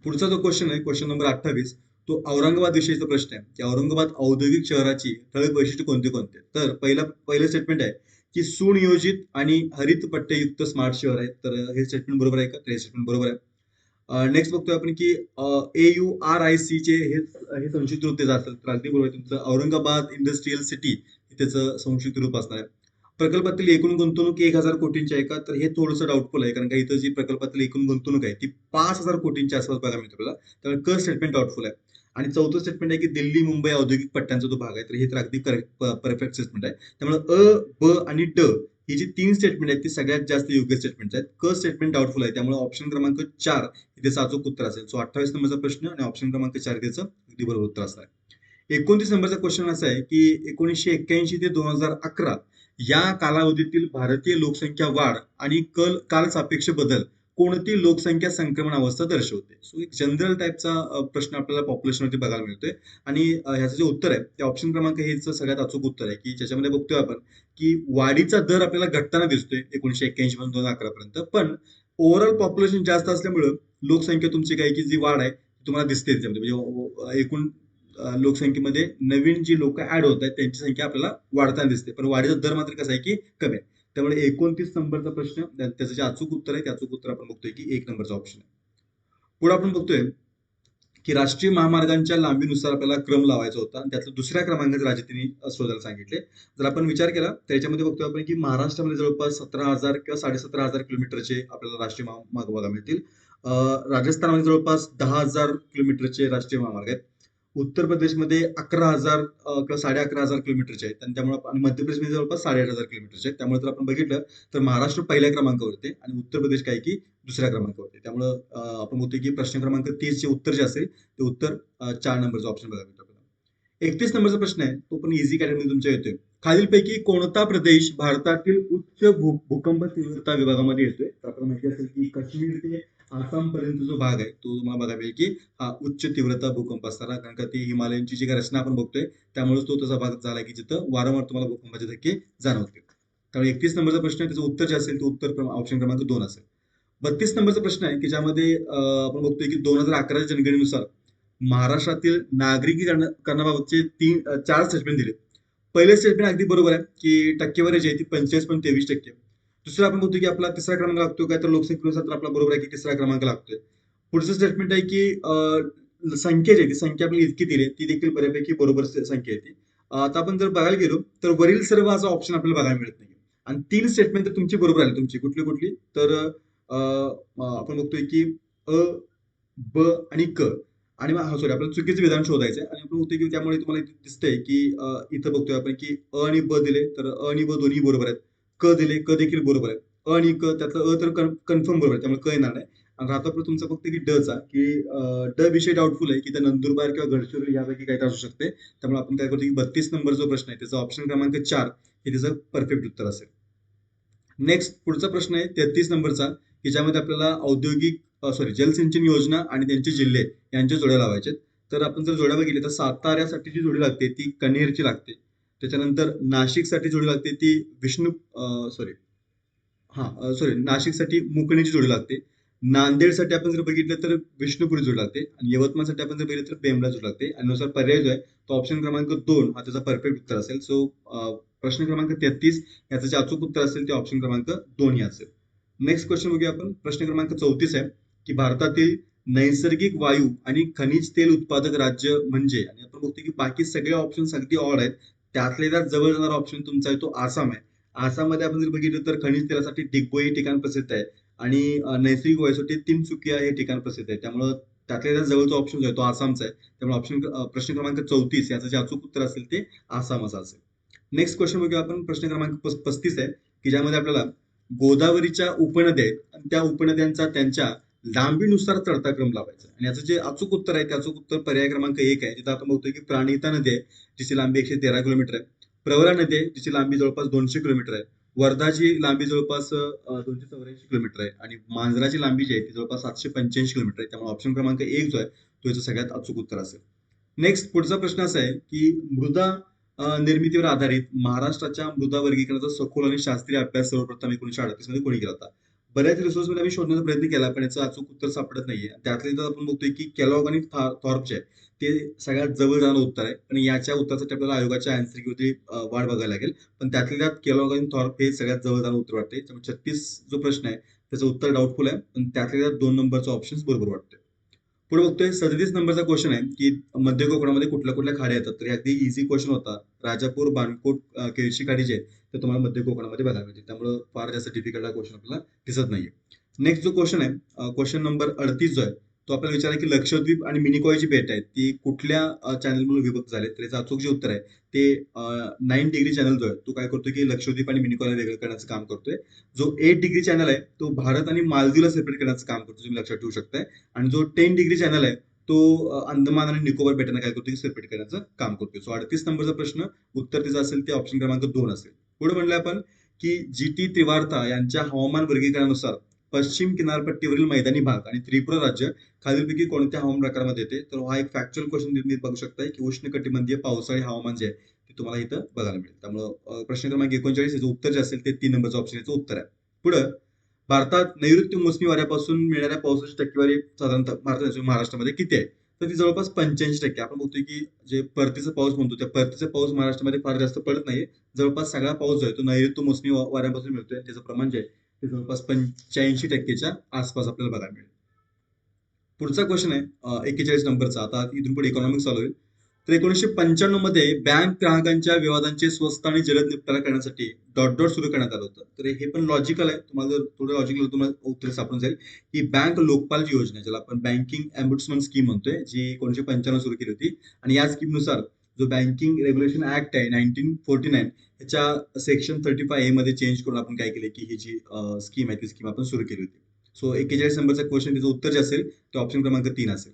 पुढचा जो क्वेश्चन आहे क्वेश्चन नंबर 28 तो औरंगाबाद विषयीचा प्रश्न आहे की औरंगाबाद औद्योगिक शहराची ठळक वैशिष्ट्य कोणते कोणते. तर पहिलं स्टेटमेंट आहे की सुनियोजित आणि हरित पट्टेयुक्त स्मार्ट शहर आहेत. तर हे स्टेटमेंट बरोबर आहे का? तर हे स्टेटमेंट बरोबर आहे. नेक्स्ट बघतोय आपण की AURIC चे हे संक्षिप्त रूप त्याचं असेल तर अगदी बरोबर आहे तुमचं. औरंगाबाद इंडस्ट्रियल सिटी त्याचं संक्षिप्त रूप असणार आहे. प्रकल्पातील एकूण गुंतवणूक 1,000 कोटींची आहे का? तर हे थोडंसं डाऊटफुल आहे कारण का इथं जी प्रकल्पातील एकूण गुंतवणूक आहे ती 5,000 कोटींच्या आसपास बघायला मिळते आपल्याला. त्यामुळे क स्टेटमेंट डाऊटफुल आहे. आणि चौथं स्टेटमेंट आहे की दिल्ली मुंबई औद्योगिक पट्ट्यांचा जो भाग आहे तर हे तर अगदी करेक्ट परफेक्ट स्टेटमेंट आहे. त्यामुळे ब आणि ड ही जी 3 स्टेटमेंट आहेत ती सगळ्यात जास्त योग्य स्टेटमेंट आहेत. क स्टेटमेंट डाऊटफुल आहे. त्यामुळे ऑप्शन क्रमांक 4 त्याचं अचूक उत्तर असेल. सो 28 नंबरचा प्रश्न आणि ऑप्शन क्रमांक 4 त्याचं अगदी बरोबर उत्तर असणार आहे. 29 नंबरचा क्वेश्चन असा आहे की 1981 ते 2011 या कालावधीतील भारतीय लोकसंख्या वाढ आणि काल सापेक्ष बदल कोणती लोकसंख्या संक्रमण अवस्था दर्शवते. सो एक जनरल टाईपचा प्रश्न आपल्याला पॉप्युलेशनवरती बघायला मिळतोय आणि ह्याचं जे उत्तर आहे ते ऑप्शन क्रमांक हेच सगळ्यात अचूक उत्तर आहे की ज्याच्यामध्ये बघतोय आपण की वाढीचा दर आपल्याला घटताना दिसतोय 1981 पासून 2011 पर्यंत, पण ओव्हरऑल पॉप्युलेशन जास्त असल्यामुळं लोकसंख्या तुमची काय की जी वाढ आहे तुम्हाला दिसते त्याच्यामध्ये म्हणजे एकूण लोकसंख्येमध्ये नवीन जी लोक ऍड होत आहेत त्यांची संख्या आपल्याला वाढताना दिसते, पण वाढीचा दर मात्र कसा आहे की कमी आहे. त्यामुळे 29 नंबरचा प्रश्न त्याचं जे अचूक उत्तर आहे ते अचूक उत्तर आपण बघतोय की 1 नंबरचा ऑप्शन आहे. पुढे आपण बघतोय की राष्ट्रीय महामार्गांच्या लांबीनुसार आपल्याला क्रम लावायचा होता आणि त्यातलं दुसऱ्या क्रमांकाचे राज्य त्यांनी शोधायला सांगितले. जर आपण विचार केला तर याच्यामध्ये बघतोय आपण की महाराष्ट्रामध्ये जवळपास 17,000 किंवा 17,500 किलोमीटरचे आपल्याला राष्ट्रीय महामार्ग बघायला मिळतील. राजस्थानमध्ये जवळपास 10,000 किलोमीटरचे राष्ट्रीय महामार्ग आहेत. उत्तर प्रदेशमध्ये 11,000 किंवा 11,500 किलोमीटरचे आहेत आणि त्यामुळे आणि मध्य प्रदेशमध्ये जवळपास 8,500 किलोमीटरचे आहेत. त्यामुळे जर आपण बघितलं तर महाराष्ट्र पहिल्या क्रमांकावरती आणि उत्तर प्रदेश काय की दुसऱ्या क्रमांकावरती. त्यामुळं आपण बोलतोय की प्रश्न क्रमांक 30 चे उत्तर जे असेल ते उत्तर 4 नंबरचा ऑप्शन बघायला मिळतो आपल्याला. 31 नंबरचा प्रश्न आहे तो पण इझी कॅटेगरी तुमच्या येतोय. खालीलपैकी कोणता प्रदेश भारतातील उच्च भूकंप तीव्रता विभागामध्ये येतोय? तर आपल्याला माहिती असेल की काश्मीर ते आसाम पर्यंत जो भाग आहे तो तुम्हाला बघायला मिळेल की हा उच्च तीव्रता भूकंप असताना, कारण का ती हिमालयांची जी काही रचना आपण बघतोय त्यामुळे तो तसा भाग झाला की जिथं वारंवार तुम्हाला भूकंपाचे धक्के जाणवतील. त्यामुळे 31 नंबरचा प्रश्न आहे त्याचं उत्तर जे असेल ते उत्तर ऑप्शन क्रमांक 2 असेल. 32 नंबरचा प्रश्न आहे की ज्यामध्ये आपण बघतोय की 2011च्या जनगणनेनुसार महाराष्ट्रातील नागरिकीकरणाबाबतचे 4 स्टेटमेंट दिले. पहिले स्टेटमेंट अगदी बरोबर आहे की टक्केवारी जी आहे ती 45.23%. दुसरं आपण बघतो की आपला तिसरा क्रमांक लागतो काय तर लोकसंख्येनुसार तर आपला बरोबर आहे की तिसरा क्रमांक लागतोय. पुढचं स्टेटमेंट आहे की संख्या जी आहे ती संख्या आपली इतकी दिली ती देखील बऱ्यापैकी बरोबर संख्या आहे ती. आता आपण जर बघायला गेलो तर वरील सर्व असा ऑप्शन आपल्याला बघायला मिळत नाही आणि 3 स्टेटमेंट तर तुमची बरोबर आली. तुमची कुठली कुठली तर आपण बघतोय की अ, ब आणि क आणि सॉरी आपल्याला चुकीचं विधान शोधायचं आहे आणि आपण बघतोय की त्यामुळे तुम्हाला इथे दिसतंय की इथं बघतोय आपण की अ आणि ब दिले तर अ आणि ब दोन्ही बरोबर आहेत. क दिले क देखील बरोबर आहे. अ आणि क त्यातलं तर कन्फर्म बरोबर आहे त्यामुळे क येणार नाही. आणि राहता आपलं तुमचं फक्त की ड चा की ड विषय डाऊटफुल आहे की त्या नंदुरबार किंवा गडचिरोली यापैकी काही असू शकते. त्यामुळे आपण काय करतो की 32 नंबर जो प्रश्न आहे त्याचा ऑप्शन क्रमांक 4 हे त्याचं परफेक्ट उत्तर असेल. नेक्स्ट पुढचा प्रश्न आहे 33 नंबरचा की ज्यामध्ये आपल्याला औद्योगिक जलसिंचन योजना आणि त्यांचे जिल्हे यांच्या जोड्या लावायचे. तर आपण जर जोड्या बघितल्या तर साताऱ्यासाठी जी जोडी लागते ती कन्हेरची लागते. त्याच्यानंतर नाशिकसाठी जोडी लागते ती नाशिकसाठी मुकणीची जोडी लागते. नांदेडसाठी आपण जर बघितलं तर विष्णुपुरी जोडी लागते आणि यवतमाळसाठी आपण जर बघितलं तर बेंबळा जोडी लागते आणि नुसार पर्याय जो आहे तो ऑप्शन क्रमांक 2 हा त्याचा परफेक्ट उत्तर असेल. सो प्रश्न क्रमांक 33 याचं जे अचूक उत्तर असेल ते ऑप्शन क्रमांक 2 हे असेल. नेक्स्ट क्वेश्चन बघूया आपण. प्रश्न क्रमांक 34 आहे की भारतातील नैसर्गिक वायू आणि खनिज तेल उत्पादक राज्य म्हणजे, आणि आपण बघतो की बाकी सगळे ऑप्शन अगदी ऑड आहेत. त्यातले त्यात जवळ जाणारा ऑप्शन तुमचा आहे तो आसाम आहे. आसाममध्ये आपण जर बघितलं तर खनिज तेलासाठी डिगबोई हे ठिकाण प्रसिद्ध आहे आणि नैसर्गिक वायूसाठी तिनसुकिया हे ठिकाण प्रसिद्ध आहे. त्यामुळं त्यातल्या त्यात जवळचा ऑप्शन जो आहे तो आसामचा आहे. त्यामुळे प्रश्न क्रमांक 34 याचं जे अचूक उत्तर असेल ते आसाम असं असेल. नेक्स्ट क्वेश्चन बघूया आपण. प्रश्न क्रमांक 35 आहे की ज्यामध्ये आपल्याला गोदावरीच्या उपनद्या आहेत आणि त्या उपनद्यांचा त्यांच्या लांबीनुसार चढता क्रम लावायचा आणि याचं जे अचूक उत्तर आहे ते अचूक उत्तर पर्याय क्रमांक 1 आहे. जिथं आपण बघतोय की प्राणहिता नदी आहे जिची लांबी 113 किलोमीटर आहे. प्रवरा नदी आहे जिची लांबी जवळपास 200 किलोमीटर आहे. वर्धाची लांबी जवळपास 284 किलोमीटर आहे आणि मांजराची लांबी जी आहे ती जवळपास 785 किलोमीटर आहे. त्यामुळे ऑप्शन क्रमांक 1 जो आहे तो याचं सगळ्यात अचूक उत्तर असेल. नेक्स्ट पुढचा प्रश्न असा आहे की मृदा निर्मितीवर आधारित महाराष्ट्राच्या मृदा वर्गीकरणाचा सखोल आणि शास्त्रीय अभ्यास सर्वप्रथम 1938 मध्ये कोणी केला होता? बऱ्याच रिसोर्स मध्ये आम्ही शोधण्याचा प्रयत्न केला पण याचं अचूक उत्तर सापडत नाहीये. त्यातले तर आपण बघतोय की केलॉग आणि थॉर्प जे आहे ते सगळ्यात जवळ जाणारं उत्तर आहे. आणि याच्या उत्तरासाठी आपल्याला आयोगाच्या आन्सर किंवा वाट बघायला लागेल. पण त्यातल्या त्यात केलॉग आणि थॉर्प हे सगळ्यात जवळ जाणारं उत्तर वाटते. त्यामुळे 36 जो प्रश्न आहे त्याचं उत्तर डाऊटफुल आहे, पण त्यातल्या त्यात 2 नंबरचा ऑप्शन बरोबर वाटतोय. पुढे बघतोय 37 नंबरचा क्वेश्चन आहे की मध्य कोकणामध्ये कुठल्या कुठल्या खाड्या येतात. तर हे अगदी इझी क्वेश्चन होता. राजापूर, बाणकोट, केळशी खाडी जे आहे ते तुम्हाला मध्य कोकणामध्ये बघायला मिळते. त्यामुळे फार जास्त डिफिकल्ट हा क्वेश्चन आपल्याला दिसत नाहीये. नेक्स्ट जो क्वेश्चन आहे, क्वेश्चन नंबर 38 जो आहे तो आपल्याला विचार आहे की लक्षद्वीप आणि मिनिकॉय जी बेट आहेत ती कुठल्या चॅनल म्हणून विभक्त झाले. तर याचं अचूक जे उत्तर आहे ते 9 डिग्री चॅनल जो आहे तो काय करतोय की लक्षद्वीप आणि मिनिकॉयला वेगळं करण्याचं काम करतोय. जो 8 डिग्री चॅनल आहे तो भारत आणि मालदीवला सेपरेट करण्याचं काम करतो, तुम्ही लक्षात ठेवू शकताय. आणि जो 10 डिग्री चॅनल आहे तो अंदमान आणि निकोबार बेटांना काय करतो की सेपरेट करण्याचं काम करतोय. सो 38 नंबरचा प्रश्न उत्तर त्याचं असेल ते ऑप्शन क्रमांक 2 असेल. पुढे म्हणलं आपण की जी.टी. त्रिवार्ता यांच्या हवामान वर्गीकरणानुसार पश्चिम किनारपट्टीवरील मैदानी भाग आणि त्रिपुरा राज्य खालीलपैकी कोणत्या हवामान प्रकारामध्ये येते. तर हा एक फॅक्च्युअल क्वेश्चन तुम्ही बघू शकताय की उष्णकटिबंधीय पावसाळी हवामान जे आहे ते तुम्हाला इथं बघायला मिळेल. त्यामुळं प्रश्न क्रमांक 39 याचं उत्तर जे असेल ते 3 नंबरचं ऑप्शन याचं उत्तर आहे. पुढं भारतात नैऋत्य मोसमी वाऱ्यापासून मिळणाऱ्या पावसाची टक्केवारी साधारणतः भारतात महाराष्ट्रामध्ये किती आहे. तर ती जवळपास 85%. आपण बघतोय की जे परतीचा पाऊस म्हणतो त्या परतीचा पाऊस महाराष्ट्रामध्ये फार जास्त पडत नाहीये. जवळपास सगळा पाऊस जो आहे तो नैऋत्य मोसमी वाऱ्यापासून मिळतोय. त्याचं प्रमाण जे आहे ते जवळपास 85% आसपास आपल्याला बघायला मिळेल. पुढचा क्वेश्चन आहे 41 नंबरचा. आता इथून पुढे इकॉनॉमिक्स चालू होईल. तर 1995 मध्ये बँक ग्राहकांच्या विवादांचे स्वस्त आणि जलद निपटारा करण्यासाठी डॉट डॉट सुरू करण्यात आलं होतं. तर हे पण लॉजिकल आहे. तुम्हाला जर थोडं लॉजिकल तुम्हाला उत्तर सापडून जाईल की बँक लोकपाल जी योजना आहे, ज्याला आपण बँकिंग एम्बुड्समन स्कीम म्हणतोय, जी 1995 सुरू केली होती. आणि या स्कीमनुसार जो बँकिंग रेग्युलेशन ऍक्ट आहे 1949 ह्याच्या सेक्शन 35 ए मध्ये चेंज करून आपण काय केले की ही जी स्कीम आहे ती स्कीम आपण सुरू केली होती. सो 41 नंबरचा क्वेश्चन त्याचं उत्तर जे असेल ते ऑप्शन क्रमांक 3 असेल.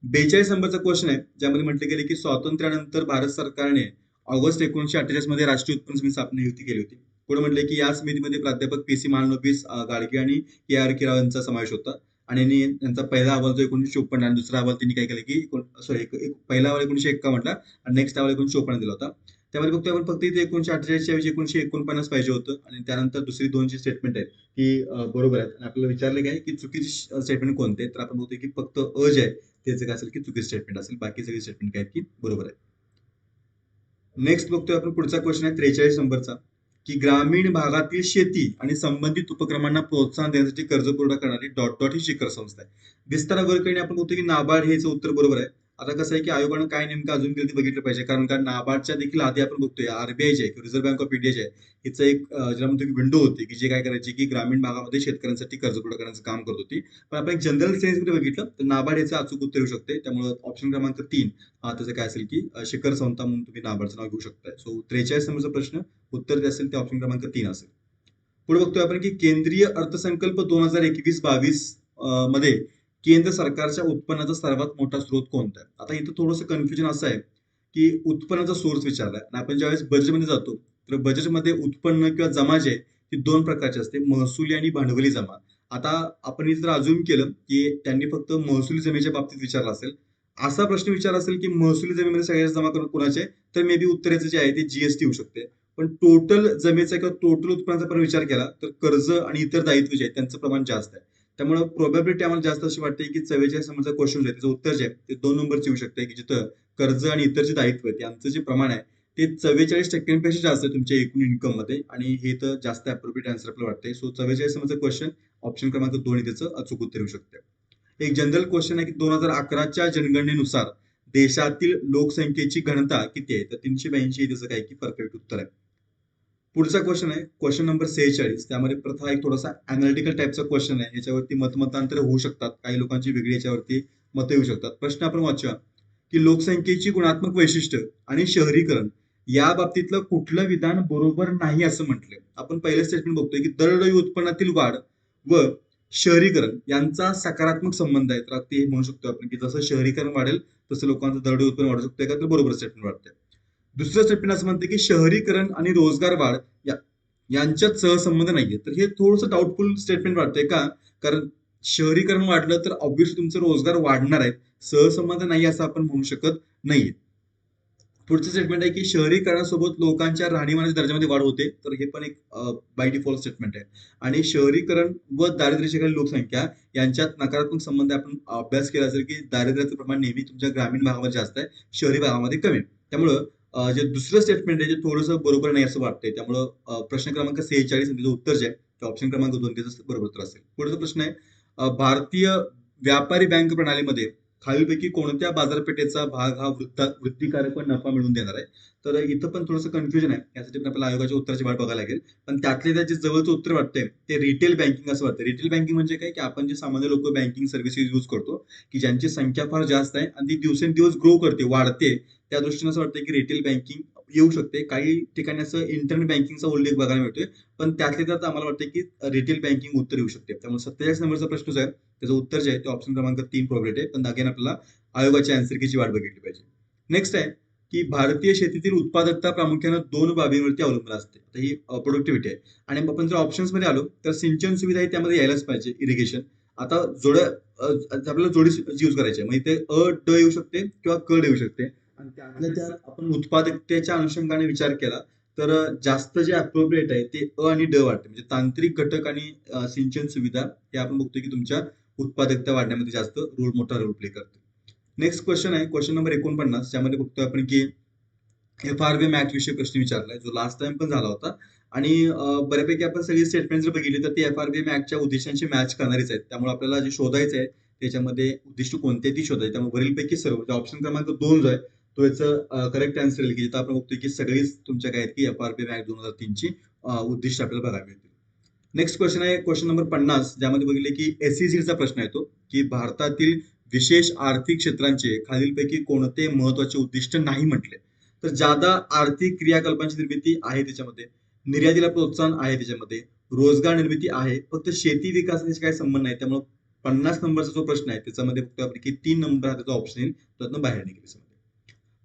42 नंबरचा क्वेश्चन आहे ज्यामध्ये म्हटले गेले की स्वातंत्र्यानंतर भारत सरकारने ऑगस्ट 1948 मध्ये राष्ट्रीय उत्पन्न समिती स्थापना नियुक्ती केली होती. पुढे म्हटले की या समितीमध्ये प्राध्यापक पी.सी. महालनोबिस गाडगे आणि के.आर. राव यांचा समावेश होता. आणि त्यांचा पहिला अहवाल जो 1954 आणि दुसरा अहवाल त्यांनी काय केलं की सॉरी पहिला अहवाल 1951 आणि नेक्स्ट अहवाल 1954 दिला होता. त्यामध्ये बघतोय आपण फक्त इथे 1948 ऐवजी 1949 पाहिजे होतं. आणि त्यानंतर दुसरी 2 जी स्टेटमेंट आहेत ती बरोबर आहेत. आणि आपल्याला विचारले काय की चुकीची स्टेटमेंट कोणते, तर आपण बघतोय की फक्त अ जे आहे त्याचं काय असेल की चुकीचं स्टेटमेंट असेल. बाकी सगळी स्टेटमेंट काय आहेत की बरोबर आहे. नेक्स्ट बघतोय आपण पुढचा क्वेश्चन आहे 43 नंबरचा की ग्रामीण भागातील शेती आणि संबंधित उपक्रमांना प्रोत्साहन देण्यासाठी कर्ज पुरवठा करणारी डॉट डॉट ही शिखर संस्था आहे. विस्तारा वर्गणी आपण बघतो की नाबार्ड हेच उत्तर बरोबर आहे. आता कसं आहे की आयोगानं काय नेमकं अजून केलं ते बघितलं पाहिजे, कारण का नाबार्डच्या देखील आधी आपण बघतोय आरबीआय जे आहे रिझर्व्ह बँक ऑफ इंडिया जे आहे हिचं एक ज्याला म्हणतो की विंडो होती की जे काय करायची की ग्रामीण भागामध्ये शेतकऱ्यांसाठी कर्ज पुरवठा करण्याचं काम करत होती. पण आपण एक जनरल सेन्स मध्ये बघितलं तर नाबार्ड याचं अचूक उत्तर येऊ शकते. त्यामुळे ऑप्शन क्रमांक 3 हा त्याचं काय असेल की शिखर संस्था म्हणून तुम्ही नाबार्डचं नाव घेऊ शकताय. सो 43 नंबरचा प्रश्न उत्तर जे असेल ते ऑप्शन क्रमांक 3 असेल. पुढे बघतोय आपण की केंद्रीय अर्थसंकल्प 2021-22 मध्ये केंद्र सरकारच्या उत्पन्नाचा सर्वात मोठा स्रोत कोणता आहे. आता इथं थोडंसं कन्फ्युजन असं आहे की उत्पन्नाचा सोर्स विचारलाय आणि आपण ज्यावेळेस बजेटमध्ये जातो तर बजेटमध्ये उत्पन्न किंवा जमा जे आहे ती 2 प्रकारची असते, महसुली आणि भांडवली जमा. आता आपण जर अज्युम केलं की त्यांनी फक्त महसुली जमेच्या बाबतीत विचारला असेल, असा प्रश्न विचारला असेल की महसुली जमीमध्ये सगळ्यात जमा करून कोणाचे, तर मे बी उत्तराचं जे आहे ते जीएसटी होऊ शकते. पण टोटल जमेचा किंवा टोटल उत्पन्नाचा पण विचार केला तर कर्ज आणि इतर दायित्व जे आहेत त्यांचं प्रमाण जास्त आहे. त्यामुळे प्रोबॅबिलिटी आम्हाला जास्त अशी वाटते की 44 नंबरचा क्वेश्चन जे आहे त्याचं उत्तर जे आहे ते 2 नंबरचे येऊ शकते, की जिथं कर्ज आणि इतर जे दायित्व आहेत यांचं जे प्रमाण आहे ते 44% जास्त आहे तुमच्या एकूण इन्कम मध्ये. आणि हे तर जास्त अप्रोप्रिएट आन्सर आपल्याला वाटतंय. सो 44 नंबरचा क्वेश्चन ऑप्शन क्रमांक 2 त्याचं अचूक उत्तर येऊ शकते. एक जनरल क्वेश्चन आहे की 2011च्या जनगणनेनुसार देशातील लोकसंख्येची घनता किती आहे. तर 382 त्याचं काय की परफेक्ट उत्तर आहे. पुढचा क्वेश्चन आहे क्वेश्चन नंबर 46. त्यामध्ये प्रथा एक थोडासा अनालिटिकल टाईपचा क्वेश्चन आहे. याच्यावरती मतमतांतर होऊ शकतात, काही लोकांची वेगळी याच्यावरती मतं येऊ शकतात. प्रश्न आपण वाचूया की लोकसंख्येची गुणात्मक वैशिष्ट्य आणि शहरीकरण या बाबतीतलं कुठलं विधान बरोबर नाही असं म्हटलंय. आपण पहिलं स्टेटमेंट बघतोय की दरडोई उत्पन्नातील वाढ व शहरीकरण यांचा सकारात्मक संबंध आहे. तर ते म्हणू शकतो आपण की जसं शहरीकरण वाढेल तसं लोकांचं दरडोई उत्पन्न वाढू शकतं का, तर बरोबर स्टेटमेंट वाटतंय. दुसरं स्टेटमेंट असं म्हणते की शहरीकरण आणि रोजगार वाढ यांच्यात सहसंबंध नाहीये. तर हे थोडंसं डाऊटफुल स्टेटमेंट वाटतंय का, कारण शहरीकरण वाढलं तर ऑब्व्हियसली तुमचे रोजगार वाढणार आहेत, सहसंबंध नाही असं आपण म्हणू शकत नाहीये. पुढचं स्टेटमेंट आहे की शहरीकरणासोबत लोकांच्या राहणीमानाच्या दर्जामध्ये वाढ होते. तर हे पण एक बाय डिफॉल्ट स्टेटमेंट आहे. आणि शहरीकरण व दारिद्र्याची लोकसंख्या यांच्यात नकारात्मक संबंध आहे. आपण अभ्यास केला असेल की दारिद्र्याचं प्रमाण नेहमी तुमच्या ग्रामीण भागामध्ये जास्त आहे, शहरी भागामध्ये कमी आहे. त्यामुळं जे दुसरं स्टेटमेंट आहे ते थोडंसं बरोबर नाही असं वाटतंय. त्यामुळं प्रश्न क्रमांक 46 आणि त्याचं उत्तर जे आहे ते ऑप्शन क्रमांक 2 त्याचं बरोबर उत्तर असेल. पुढचा प्रश्न आहे भारतीय व्यापारी बँक प्रणालीमध्ये खालीलपैकी कोणत्या बाजारपेठेचा भाग हा वृद्धिकारक व नफा मिळवून देणार आहे. तर इथं पण थोडंसं कन्फ्युजन आहे. यासाठी पण आपल्याला आयोगाच्या उत्तराची वाट बघायला लागेल. पण त्यातले जे जवळचं उत्तर वाटतंय ते रिटेल बँकिंग असं वाटतं. रिटेल बँकिंग म्हणजे काय की आपण जे सामान्य लोक बँकिंग सर्व्हिसेस यूज करतो की ज्यांची संख्या फार जास्त आहे आणि ती दिवसेंदिवस ग्रो करते, वाढते. त्या दृष्टीने असं वाटतं की रिटेल बँकिंग येऊ शकते. काही ठिकाणी असं इंटरनेट बँकिंगचा उल्लेख बघायला मिळतोय. पण त्यातल्या त्यात आम्हाला वाटतं की रिटेल बँकिंग उत्तर येऊ शकते. त्यामुळे 47 नंबरचा प्रश्न जो आहे त्याचं उत्तर जे आहे ते ऑप्शन क्रमांक 3 प्रोबेबिलिटी आहे. पण अगेन आपल्याला आयोगाच्या आन्सर कीची वाट बघितली पाहिजे. नेक्स्ट आहे की भारतीय शेतीतील उत्पादकता प्रामुख्याने 2 बाबींवरती अवलंबून असते. तर ही प्रोडक्टिव्हिटी आहे. आणि आपण जर ऑप्शन्स मध्ये आलो तर सिंचन सुविधा ही त्यामध्ये यायलाच पाहिजे, इरिगेशन. आता जोड्या आपल्याला जोडी यूज करायची आहे. म्हणजे ते ड येऊ शकते किंवा ड येऊ शकते. आणि त्यातल्या त्यात आपण उत्पादकतेच्या अनुषंगाने विचार केला तर जास्त जे अप्रोप्रिएट आहे ते आणि ड वाटते. म्हणजे तांत्रिक घटक आणि सिंचन सुविधा हे आपण बघतो की तुमच्या उत्पादकता वाढण्यामध्ये जास्त मोठा रोल प्ले करते. नेक्स्ट क्वेश्चन आहे क्वेश्चन नंबर 49, ज्यामध्ये बघतोय आपण की FRB मॅच विषयी प्रश्न विचारलाय, जो लास्ट टाइम पण झाला होता. आणि बऱ्यापैकी आपण सगळी स्टेटमेंट जर बघितली तर ती FRB मॅचच्या उद्देशांशी मॅच करणारीच आहेत. त्यामुळे आपल्याला जे शोधायचं आहे त्याच्यामध्ये उद्दिष्ट कोणते ती शोधायची. त्यामुळे वरीलपैकी सर्व ऑप्शन क्रमांक 2 जो आहे तो याचं करेक्ट आन्सर येईल की जिथं आपण बघतोय की सगळीच तुमच्या काय आहेत की FRB मॅच 2003 ची उद्दिष्ट आपल्याला बघायला मिळतील. नेक्स्ट क्वेश्चन आहे क्वेश्चन नंबर 50, ज्यामध्ये बघितले की SEZचा प्रश्न येतो की भारतातील विशेष आर्थिक क्षेत्रांचे खालीलपैकी कोणते महत्वाचे उद्दिष्ट नाही म्हटले. तर ज्यादा आर्थिक क्रियाकल्पांची निर्मिती आहे त्याच्यामध्ये, निर्यातीला प्रोत्साहन आहे त्याच्यामध्ये, रोजगार निर्मिती आहे, फक्त शेती विकासाशी काही संबंध नाही. त्यामुळे 50 नंबरचा जो प्रश्न आहे त्याच्यामध्ये फक्त आपण की 3 नंबर हा त्याचा ऑप्शन येईल, त्यातनं बाहेर निघेल.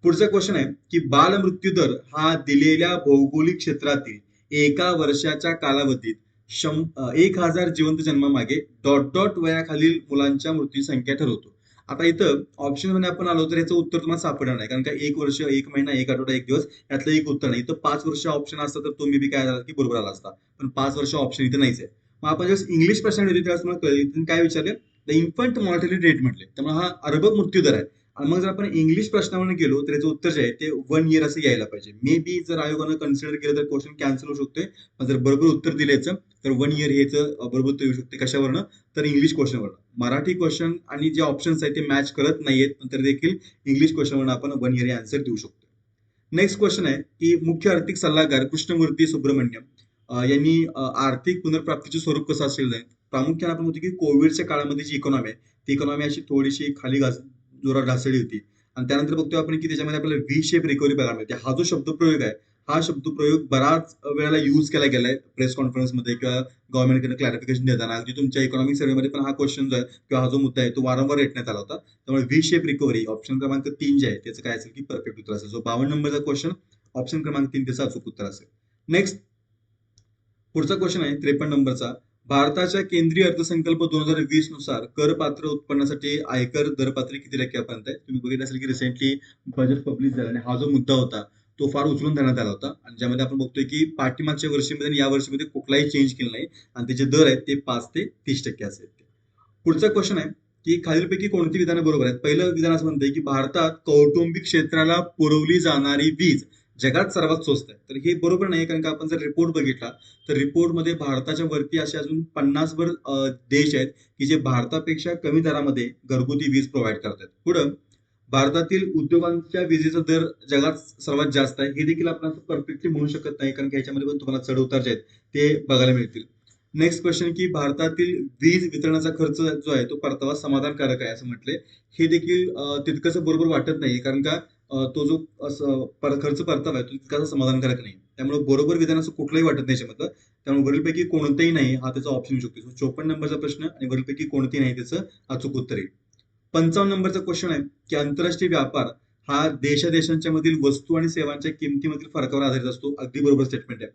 पुढचा क्वेश्चन आहे की बाल मृत्यू दर हा दिलेल्या भौगोलिक क्षेत्रातील एका वर्षाच्या कालावधीत 1000 जिवंत जन्मामागे डॉट डॉट वयाखालील मुलांच्या मृत्यू संख्या ठरवतो. आता इथं ऑप्शन मध्ये आपण आलो तर याचं उत्तर तुम्हाला सापडणार नाही, कारण का 1 वर्ष 1 महिना 1 आठवडा 1 दिवस यातलं एक उत्तर नाही. इथं 5 वर्ष ऑप्शन असतं तर तो मी बी काय झाला की बरोबर आला असता. पण 5 वर्ष ऑप्शन इथे नाहीच आहे. मग आपण जेव्हा इंग्लिश प्रश्न होते त्यावेळेस तुम्हाला कळेल इथून काय विचारले, द इन्फंट मॉर्टॅलिटी रेट म्हटले. त्यामुळे हा अर्भक मृत्यू दर आहे. आणि मग जर आपण इंग्लिश प्रश्नावर गेलो तर याचं उत्तर जे आहे ते 1 इयर असं यायला पाहिजे. मे बी जर आयोगानं कन्सिडर केलं तर क्वेश्चन कॅन्सल होऊ शकतोय. पण जर बरोबर उत्तर दिल्याचं तर 1 इयर हेच बरोबर उत्तर येऊ शकते. कशावरनं, तर इंग्लिश क्वेश्चनवरनं. मराठी क्वेश्चन आणि जे ऑप्शन्स आहेत ते मॅच करत नाहीयेत, पण तरी देखील इंग्लिश क्वेश्चनवरनं आपण 1 इयर हे आन्सर देऊ शकतो. नेक्स्ट क्वेश्चन आहे की मुख्य आर्थिक सल्लागार कृष्णमूर्ती सुब्रमण्यम यांनी आर्थिक पुनर्प्राप्तीचे स्वरूप कसं असेल आहे. प्रामुख्याने आपण म्हणतो की कोविडच्या काळामध्ये जी इकॉनॉमी आहे ती इकॉनॉमी अशी थोडीशी खाली जोरात ढासळली होती. आणि त्यानंतर बघतोय आपण की त्याच्यामध्ये आपल्याला व्ही शेप रिकव्हरी बघायला मिळते. हा जो शब्दप्रयोग आहे हा शब्दप्रयोग बराच वेळेला युज केला गेलाय प्रेस कॉन्फरन्समध्ये किंवा गव्हर्नमेंटकडे क्लॅरिफिकेशन देताना. अगदी तुमच्या इकॉनॉमिक सर्व्हेमध्ये पण हा क्वेश्चन जो आहे किंवा हा जो मुद्दा आहे तो वारंवार रेटण्यात आला होता. त्यामुळे व्ही शेप रिकव्हरी ऑप्शन क्रमांक 3 जे आहे त्याचं काय असेल की परफेक्ट उत्तर असेल. जो 52 नंबरचा क्वेश्चन ऑप्शन क्रमांक 3 त्याचं अचूक उत्तर असेल. नेक्स्ट पुढचा क्वेश्चन आहे 53 नंबरचा. भारताच्या केंद्रीय अर्थसंकल्प 2020 नुसार करपात्र उत्पन्नासाठी आयकर दरपात्री किती टक्क्यापर्यंत आहे. तुम्ही बघितलं असेल की रिसेंटली बजेट पब्लिश झालं आणि हा जो मुद्दा होता तो फार उचलून धरण्यात आला होता. आणि ज्यामध्ये आपण बघतोय की पाठीमागच्या वर्षीमध्ये आणि या वर्षीमध्ये कुठलाही चेंज केला नाही. आणि त्याचे दर आहेत ते 5 ते 30% असेल. पुढचा क्वेश्चन आहे की खालीलपैकी कोणती विधानं बरोबर आहेत. पहिलं विधान असं म्हणतंय की भारतात कौटुंबिक क्षेत्राला पुरवली जाणारी वीज जगात सर्वात स्वस्त आहे. तर हे बरोबर नाही, कारण का आपण जर रिपोर्ट बघितला तर रिपोर्टमध्ये भारताच्या वरती असे अजून 50 वर देश आहेत की जे भारतापेक्षा कमी दरामध्ये घरगुती वीज प्रोव्हाइड करतात. पुढं भारतातील उद्योगांच्या विजेचा दर जगात सर्वात जास्त आहे. हे देखील आपण असं परफेक्टली म्हणू शकत नाही, कारण की ह्याच्यामध्ये पण तुम्हाला चढ उतार जे आहेत ते बघायला मिळतील. नेक्स्ट क्वेश्चन की भारतातील वीज वितरणाचा खर्च जो आहे तो परतावा समाधानकारक आहे असं म्हटले. हे देखील तितकंच बरोबर वाटत नाही, कारण का तो जो खर्च परतावा आहे तो तितकासा समाधानकारक नाही. त्यामुळे बरोबर विधान असं कुठलंही वाटत नाही याच्यामधलं. त्यामुळे वरीलपैकी कोणतेही नाही हा त्याचा ऑप्शन येऊ शकतो. 54 नंबरचा प्रश्न आणि वरीलपैकी कोणतेही नाही त्याचं अचूक उत्तर येईल. 55 नंबरचा क्वेश्चन आहे की आंतरराष्ट्रीय व्यापार हा देशादेशांच्या मधील वस्तू आणि सेवांच्या किमतीमधील फरकावर आधारित असतो. अगदी बरोबर स्टेटमेंट आहे.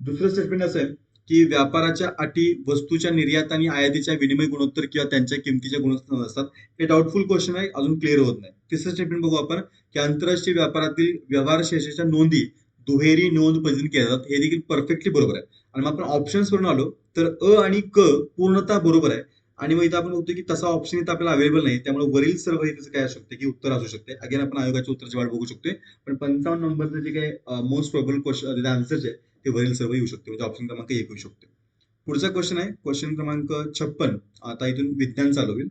दुसरं स्टेटमेंट असं आहे की व्यापाराच्या अटी वस्तूच्या निर्यात आणि आयातीच्या विनिमय गुणोत्तर किंवा त्यांच्या किमतीच्या गुणोत्तर असतात. हे डाऊटफुल क्वेश्चन आहे, अजून क्लिअर होत नाही. तिसरं स्टेटमेंट बघू आपण की आंतरराष्ट्रीय व्यापारातील व्यवहार शेषाच्या नोंदी दुहेरी नोंद पद्धतीने केल्या जातात. हे देखील परफेक्टली बरोबर आहे. आणि मग आपण ऑप्शन्स वरून आलो तर अ आणि क पूर्णतः बरोबर आहे. आणि मग इथं आपण बघतो की तसा ऑप्शन इथं आपल्याला अवेलेबल नाही, त्यामुळे वरील सर्व हे त्याचं काय असू शकते की उत्तर असू शकते. अगेन आपण आयोगाच्या उत्तराची वाट बघू शकतोय. पण 55 नंबरचं जे काही मोस्ट प्रोबेबल क्वेश्चन आन्सर आहे ते वरील सर्व येऊ शकते, म्हणजे ऑप्शन क्रमांक 1 येऊ शकते. पुढचा क्वेश्चन आहे क्वेश्चन क्रमांक 56. आता इथून विज्ञान चालू होईल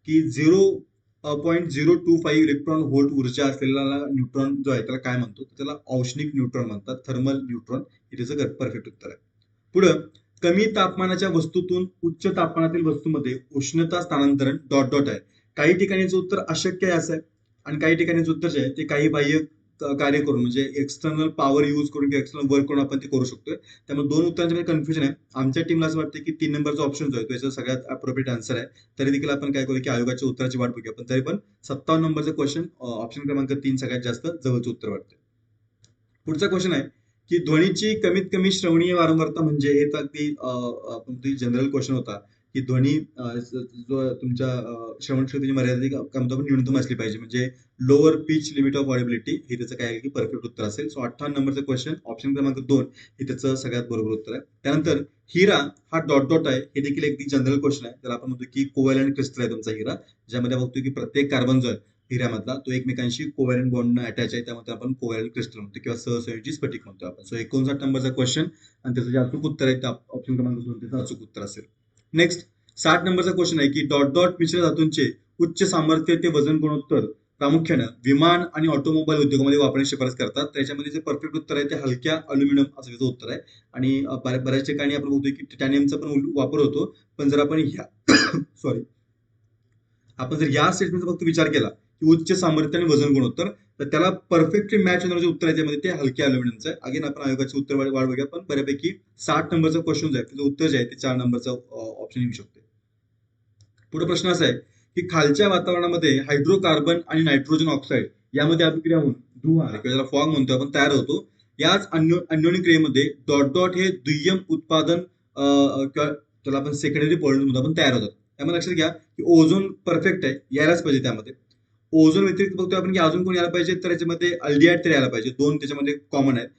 की 0.025 इलेक्ट्रॉन व्होल्ट ऊर्जा असलेला न्यूट्रॉन जो आहे त्याला काय म्हणतो, त्याला औष्णिक न्यूट्रॉन म्हणतात, थर्मल न्यूट्रॉन. हे त्याचं परफेक्ट उत्तर आहे. पुढं कमी तापमानाच्या वस्तूतून उच्च तापमानातील वस्तूमध्ये उष्णता स्थानांतरण डॉट डॉट आहे. काही ठिकाणीचं उत्तर अशक्य आहे असं आहे, आणि काही ठिकाणीचं उत्तर जे आहे ते काही बाह्य कार्य करून म्हणजे एक्सटर्नल पॉवर यूज करून किंवा एक्सटर्नल वर्क करून आपण ते करू शकतोय. त्यामुळे दोन उत्तरांच्या कन्फ्युजन आहे. आमच्या टीमला असं वाटतं की 3 नंबरचा ऑप्शन जो आहे तो याचा सगळ्यात अप्रोप्रिएट आन्सर आहे. तरी देखील आपण काय करू की आयोगाच्या उत्तराची वाट बघूया. पण तरी पण 57 नंबरचा क्वेश्चन ऑप्शन क्रमांक 3 सगळ्यात जास्त जवळचं उत्तर वाटतं. पुढचा क्वेश्चन आहे की ध्वनीची कमीत कमी श्रवणीय वारंवारता म्हणजे हे तर अगदी जनरल क्वेश्चन होता की ध्वनी जो तुमच्या श्रवणशक्तीची मर्यादित कमतम न्यूनतम असली पाहिजे, म्हणजे lower pitch limit of audibility. हे त्याचं काय आहे की परफेक्ट उत्तर असेल. सो 58 नंबरचा क्वेश्चन ऑप्शन क्रमांक 2 हे त्याचं सगळ्यात बरोबर उत्तर आहे. त्यानंतर हिरा हा डॉट डॉट आहे. हे देखील एक जनरल क्वेश्चन आहे. त्याला आपण म्हणतो की कोव्हॅलंट क्रिस्टल आहे तुमचा हिरा, ज्यामध्ये बघतो की प्रत्येक कार्बन जो आहे हिऱ्यामधला तो एकमेकांशी कोव्हॅलंट बॉन्डनं अटॅच आहे, त्यामध्ये आपण कोव्हॅलंट क्रिस्टल म्हणतो किंवा सहसंयोजी स्फटिक म्हणतो आपण. सो 59 नंबरचा क्वेश्चन आणि त्याचं जे अचूक उत्तर आहे त्या ऑप्शन क्रमांक 2 त्याचं अचूक उत्तर असेल. नेक्स्ट 60 नंबरचा क्वेश्चन आहे की डॉट डॉट मिश्र धातूंचे उच्च सामर्थ्य ते वजन गुणोत्तर प्रामुख्यानं विमान आणि ऑटोमोबाईल उद्योगामध्ये वापरण्याची शिफारस करतात. त्याच्यामध्ये जे परफेक्ट उत्तर आहे ते हलक्या अल्युमिनियम असं त्याचं उत्तर आहे. आणि बऱ्याच ठिकाणी आपण बघतोय की टिटॅनियमचा पण वापर होतो. पण जर आपण ह्या सॉरी आपण जर या स्टेटमेंटचा फक्त विचार केला की उच्च सामर्थ्य आणि वजन गुणोत्तर, तर त्याला परफेक्टली मॅच होणारे जे उत्तर आहे त्यामध्ये ते हलक्या अल्युमिनियमचं आहे. अगेन आपण आयोगाचे उत्तर वाढ बघूया. पण बऱ्यापैकी 60 नंबरचा क्वेश्चन जो आहे त्याचं उत्तर जे आहे ते 4 नंबरचा ऑप्शन येऊ शकते. पुढे प्रश्न असा आहे की खालच्या वातावरणामध्ये हायड्रोकार्बन आणि नायट्रोजन ऑक्साईड यामध्ये अभिक्रिया होऊन धुवा किंवा ज्याला फॉग म्हणतो आपण तयार होतो. याच अन्योन्य क्रियेमध्ये डॉट डॉट हे दुय्यम उत्पादन किंवा त्याला आपण सेकंडरी पॉल्यूशन म्हणतो आपण तयार होतात. त्यामध्ये लक्षात घ्या की ओझोन परफेक्ट आहे, यायलाच पाहिजे त्यामध्ये. ओझोन व्यतिरिक्त बघतोय आपण की अजून कोण यायला पाहिजे, तर याच्यामध्ये अल्डिहाइड तर यायला पाहिजे. 2 त्याच्यामध्ये कॉमन आहेत.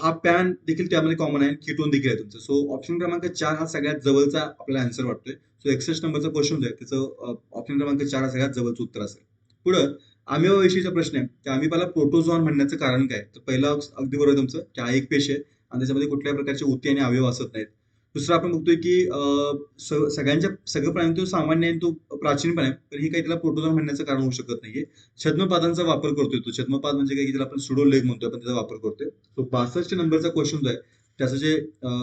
हा पॅन देखील त्यामध्ये कॉमन आहे, कीटोन देखील आहे तुमचं. सो ऑप्शन क्रमांक 4 हा सगळ्यात जवळचा आपल्याला आन्सर वाटतोय. सो 61 नंबरचा क्वेश्चन जो आहे त्याचं ऑप्शन क्रमांक 4 हा सगळ्यात जवळचं उत्तर असेल. पुढं अमेबाविषयीचा प्रश्न आहे. त्या अमेबाला प्रोटोझोआन म्हणण्याचं कारण काय? तर पहिला अगदी बरोबर तुमचं की हा एक पेशी आहे आणि त्याच्यामध्ये कुठल्याही प्रकारचे ऊती आणि अवयव असत नाहीत. दुसरं आपण बघतोय की सगळ्यांच्या सगळं प्राणी तो सामान्य आहे, तो प्राचीन पण आहे, पण हे काही त्याला प्रोटोझोआन म्हणण्याचं कारण होऊ शकत नाहीये. छद्मपादांचा वापर करतोय तो. छद्मपाद म्हणजे काय की त्याला आपण सुडो लेग म्हणतोय, आपण त्याचा वापर करतोय. तो 62 नंबरचा क्वेश्चन जो आहे त्याचं जे